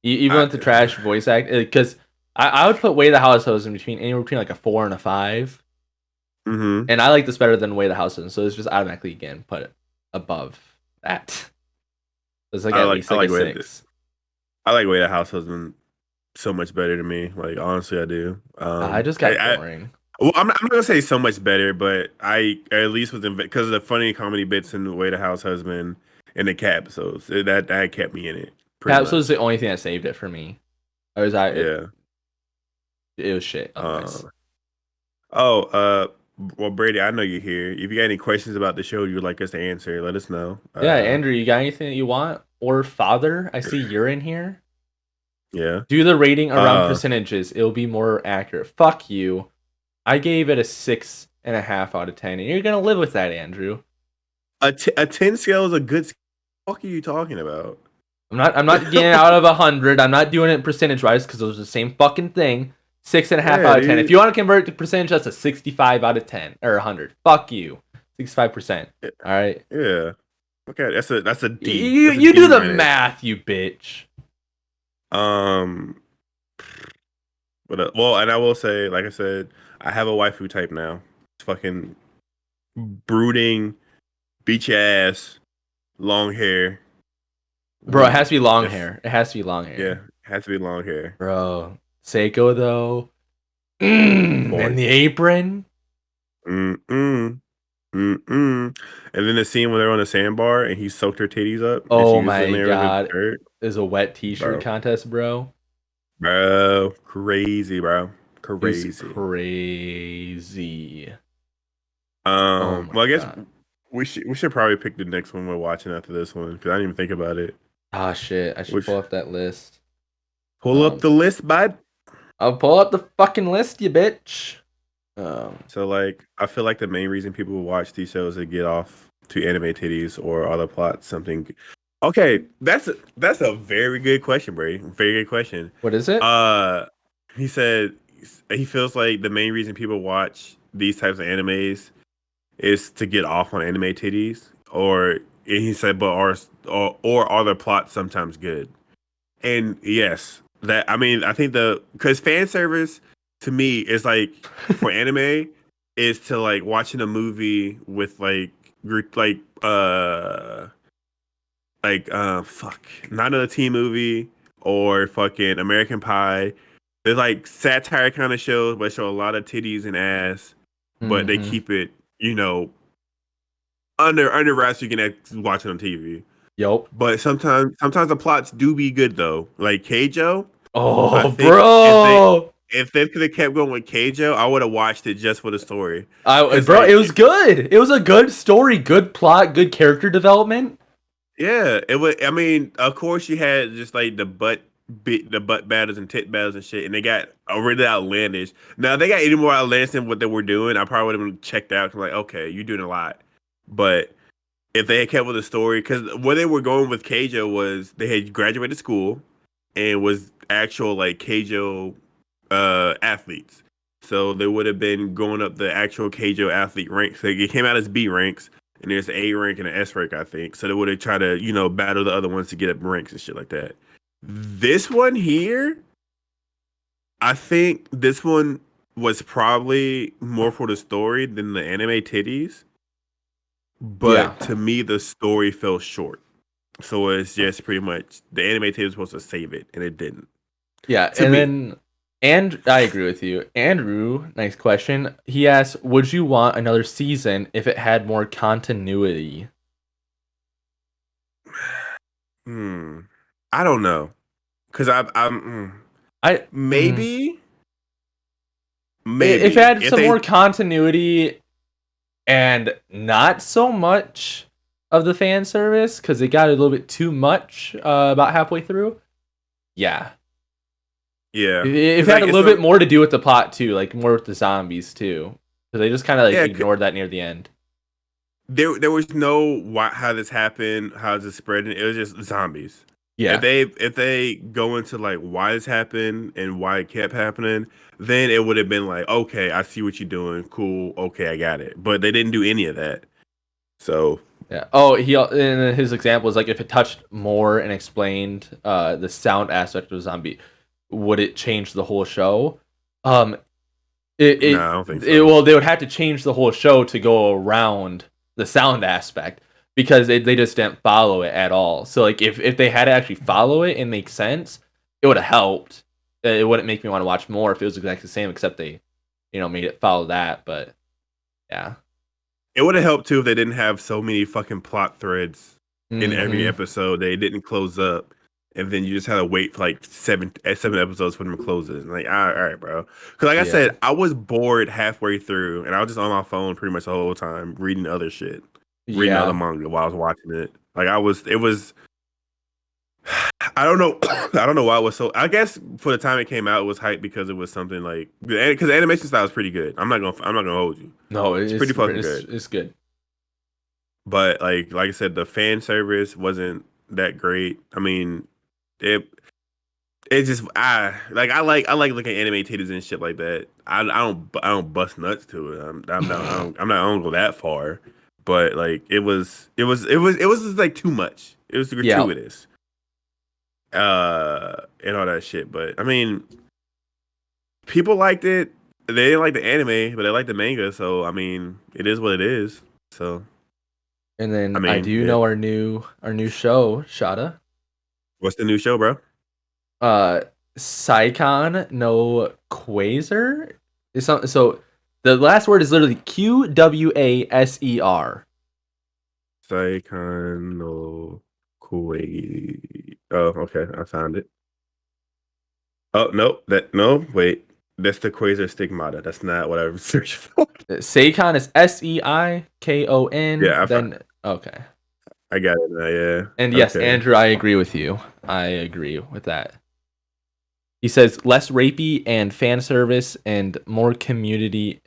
Even with the trash voice act, because I would put Way of the House Husband anywhere between like a 4 and a 5. Mm-hmm. And I like this better than Way of the House Husband, so it's just automatically again put it above that. It's like at least like a 6. I like Way of the House Husband so much better to me. Like honestly, I do. I just got boring. Well, I'm not gonna say so much better, but I at least was because of the funny comedy bits in the Way of the House Husband and the cat episodes that kept me in it. That was the only thing that saved it for me. It was shit. Well, Brady, I know you're here. If you got any questions about the show you would like us to answer, let us know. Yeah, Andrew, you got anything that you want? Or Father, I see you're in here. Yeah. Do the rating around percentages. It'll be more accurate. Fuck you. I gave it a 6.5 out of 10, and you're gonna live with that, Andrew. A 10 scale is a good scale. fuck are you talking about? I'm not getting it out of 100. I'm not doing it percentage wise because those are the same fucking thing. 6.5 out of 10. If you want to convert it to percentage, that's a 65 out of 10 or 100. Fuck you, 65%. All right. Yeah. Okay, that's a D. You do the math, you bitch. But well, and I will say, like I said, I have a waifu type now. It's fucking brooding, beach ass, long hair. Bro, it has to be long hair. It has to be long hair. Yeah, it has to be long hair. Bro, Seiko though. And the apron. And then the scene when they're on the sandbar and he soaked her titties up. Oh my god. There's a wet t-shirt contest, bro. Bro, crazy, bro. Crazy. It's crazy. Well, I guess we should probably pick the next one we're watching after this one because I didn't even think about it. Ah, shit. I should pull up that list. Pull up the list, bud. I'll pull up the fucking list, you bitch. So, like, I feel like the main reason people watch these shows is to get off to anime titties or other plots, something. Okay, that's a very good question, Brady. Very good question. What is it? He said he feels like the main reason people watch these types of animes is to get off on anime titties, or he said, but are the plots sometimes good? And yes, that I mean, I think because fan service to me is like for anime is to like watching a movie with fuck, not another teen movie or fucking American Pie. They're like satire kind of shows, but show a lot of titties and ass, but they keep it, under wraps. You can watch it on TV. Yup. But sometimes the plots do be good though. Like Keijo. Oh, bro. If they could have kept going with Keijo, I would have watched it just for the story. It was good. It was a good story, good plot, good character development. Yeah, it was. I mean, of course, you had just like the butt battles and tit battles and shit, and they got really outlandish. Now, if they got any more outlandish than what they were doing, I probably would have been checked out. Like, okay, you're doing a lot. But if they had kept with the story, because where they were going with Keijo was they had graduated school and was actual like Keijo athletes. So they would have been going up the actual Keijo athlete ranks. So it came out as B ranks, and there's an A rank and an S rank, I think. So they would have tried to, battle the other ones to get up ranks and shit like that. This one here, I think this one was probably more for the story than the anime titties. But to me, the story fell short. So it's just pretty much the anime titties was supposed to save it, and it didn't. Yeah, and I agree with you. Andrew, nice question. He asked, would you want another season if it had more continuity? I don't know. Because maybe if it had some more continuity and not so much of the fan service, because it got a little bit too much about halfway through. Yeah. Yeah. It had a little bit more to do with the plot too, like more with the zombies too. So they just kind of ignored that near the end. There was no how this happened, how is it spreading. It was just zombies. Yeah. If they go into like why this happened and why it kept happening, then it would have been like, okay, I see what you're doing. Cool. Okay, I got it. But they didn't do any of that. So yeah. Oh, and his example is like if it touched more and explained the sound aspect of the zombie, would it change the whole show? No, I don't think so. Well, they would have to change the whole show to go around the sound aspect because they just didn't follow it at all. So like if they had to actually follow it and make sense, it would have helped. It wouldn't make me want to watch more if it was exactly the same, except they, made it follow that. But yeah, it would have helped too if they didn't have so many fucking plot threads in every episode. They didn't close up. And then you just had to wait for like seven episodes for them to close it. And like, all right, bro. Because like I said, I was bored halfway through, and I was just on my phone pretty much the whole time, reading other shit, reading other manga while I was watching it. Like it was. I don't know. I don't know why it was so. I guess for the time it came out, it was hype because it was something like because the animation style is pretty good. I'm not gonna hold you. No, it's pretty fucking good. It's good. but like I said, the fan service wasn't that great. I mean, it it's just I like looking at anime titties and shit like that. I don't bust nuts to it. I don't go that far. But like it was just like too much. It was Yeah. gratuitous. And all that shit. But I mean, people liked it. They didn't like the anime, but they liked the manga. So I mean, it is what it is. So And then I I mean, do know our new show, Shotta. what's the new show, bro? Saikon no Quasar. So the last word is literally QWASER. Saikon no Kuwait. Oh, okay, I found it. Oh no, wait. That's the Quasar Stigmata. That's not what I was searching for. Seikon is SEIKON. Yeah, Then okay. I got it now, yeah. And yes, Okay. Andrew, I agree with you. I agree with that. He says less rapey and fan service and more community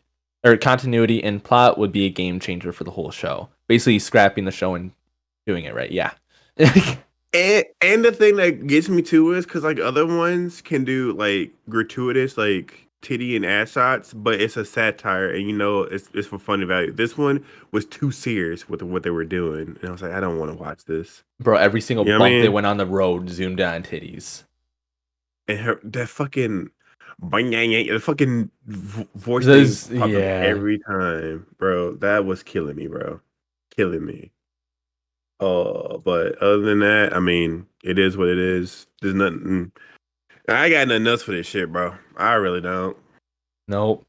or continuity and plot would be a game changer for the whole show. Basically scrapping the show and doing it right. Yeah. And the thing that gets me too is because like other ones can do like gratuitous like titty and ass shots, but it's a satire and you know it's for funny value. This one was too serious with what they were doing, and I was like, I don't want to watch this. Bro, every single You know bump what I they mean? went on the road zoomed in on titties. And that fucking the fucking voice Those, thing popped up yeah. every time, bro. That was killing me, bro. Killing me. Oh, but other than that, I mean, it is what it is. There's nothing. I got nothing else for this shit, bro. I really don't. Nope.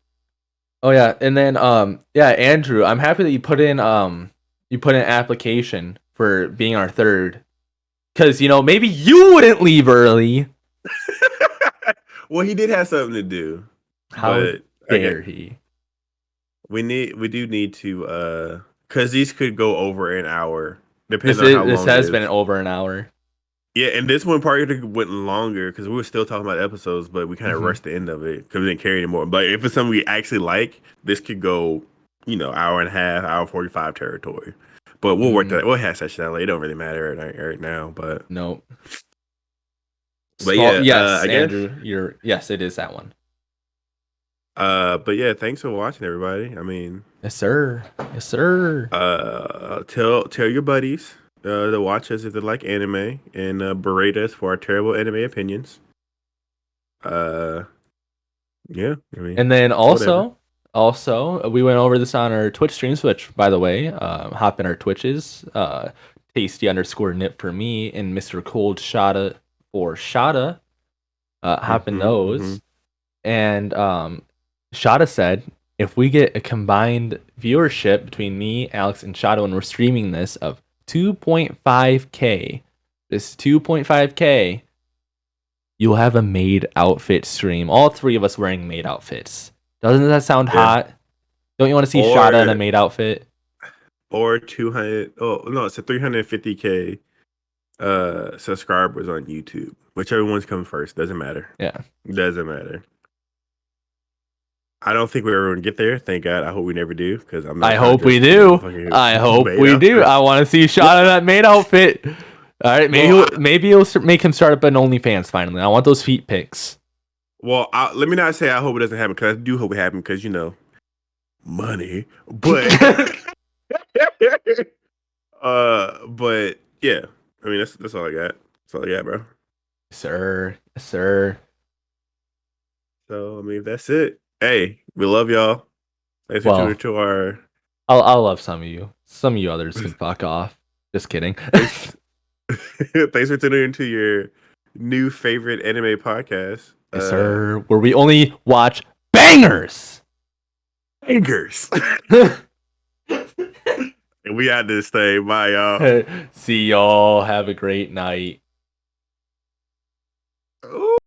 Oh yeah, and then yeah, Andrew, I'm happy that you put in application for being our third. Cause maybe you wouldn't leave early. Well, he did have something to do, How but dare he? we do need to because these could go over an hour. Depends This on how this long it has is. been over an hour. Yeah, and this one probably went longer because we were still talking about episodes, but we kind of Mhm. rushed the end of it because we didn't care anymore. But if it's something we actually like, this could go, hour and a half, hour 45 territory. But we'll work that. We'll hash that shit out later. It don't really matter right now. But Nope. yeah, Yes, I guess. Andrew, yes, it is that one. But yeah, thanks for watching, everybody. I mean, Yes, sir. Yes, sir. Tell your buddies to watch us if they like anime and berate us for our terrible anime opinions. Yeah, I mean, And then whatever. also, we went over this on our Twitch streams, which, by the way, hop in our Twitches. Tasty_nip for me and Mr. Cold Shotta for Shotta. Hop in those. And Shotta said, if we get a combined viewership between me, Alex, and Shotta when we're streaming this of 2.5K, this 2.5K, you'll have a maid outfit stream. All three of us wearing maid outfits. Doesn't that sound hot? Don't you want to see Shotta in a maid outfit? Or 200. Oh no, it's a 350K subscribers on YouTube. Whichever one's coming first, doesn't matter. Yeah, doesn't matter. I don't think we're ever gonna get there. Thank God. I hope we never do because I'm not. I hope we do. I hope we do. I want to see Shotta in that maid outfit. All right, maybe he'll make him start up an OnlyFans finally. I want those feet pics. Well, let me not say I hope it doesn't happen because I do hope it happens because money. But but yeah, I mean that's all I got. That's all I got, bro. Sir. So I mean that's it. Hey, we love y'all. Thanks for tuning to our. I'll love some of you. Some of you others can fuck off. Just kidding. Thanks for tuning into your new favorite anime podcast. Yes, sir. Where we only watch bangers. Bangers. And we out this thing. Bye, y'all. See y'all. Have a great night.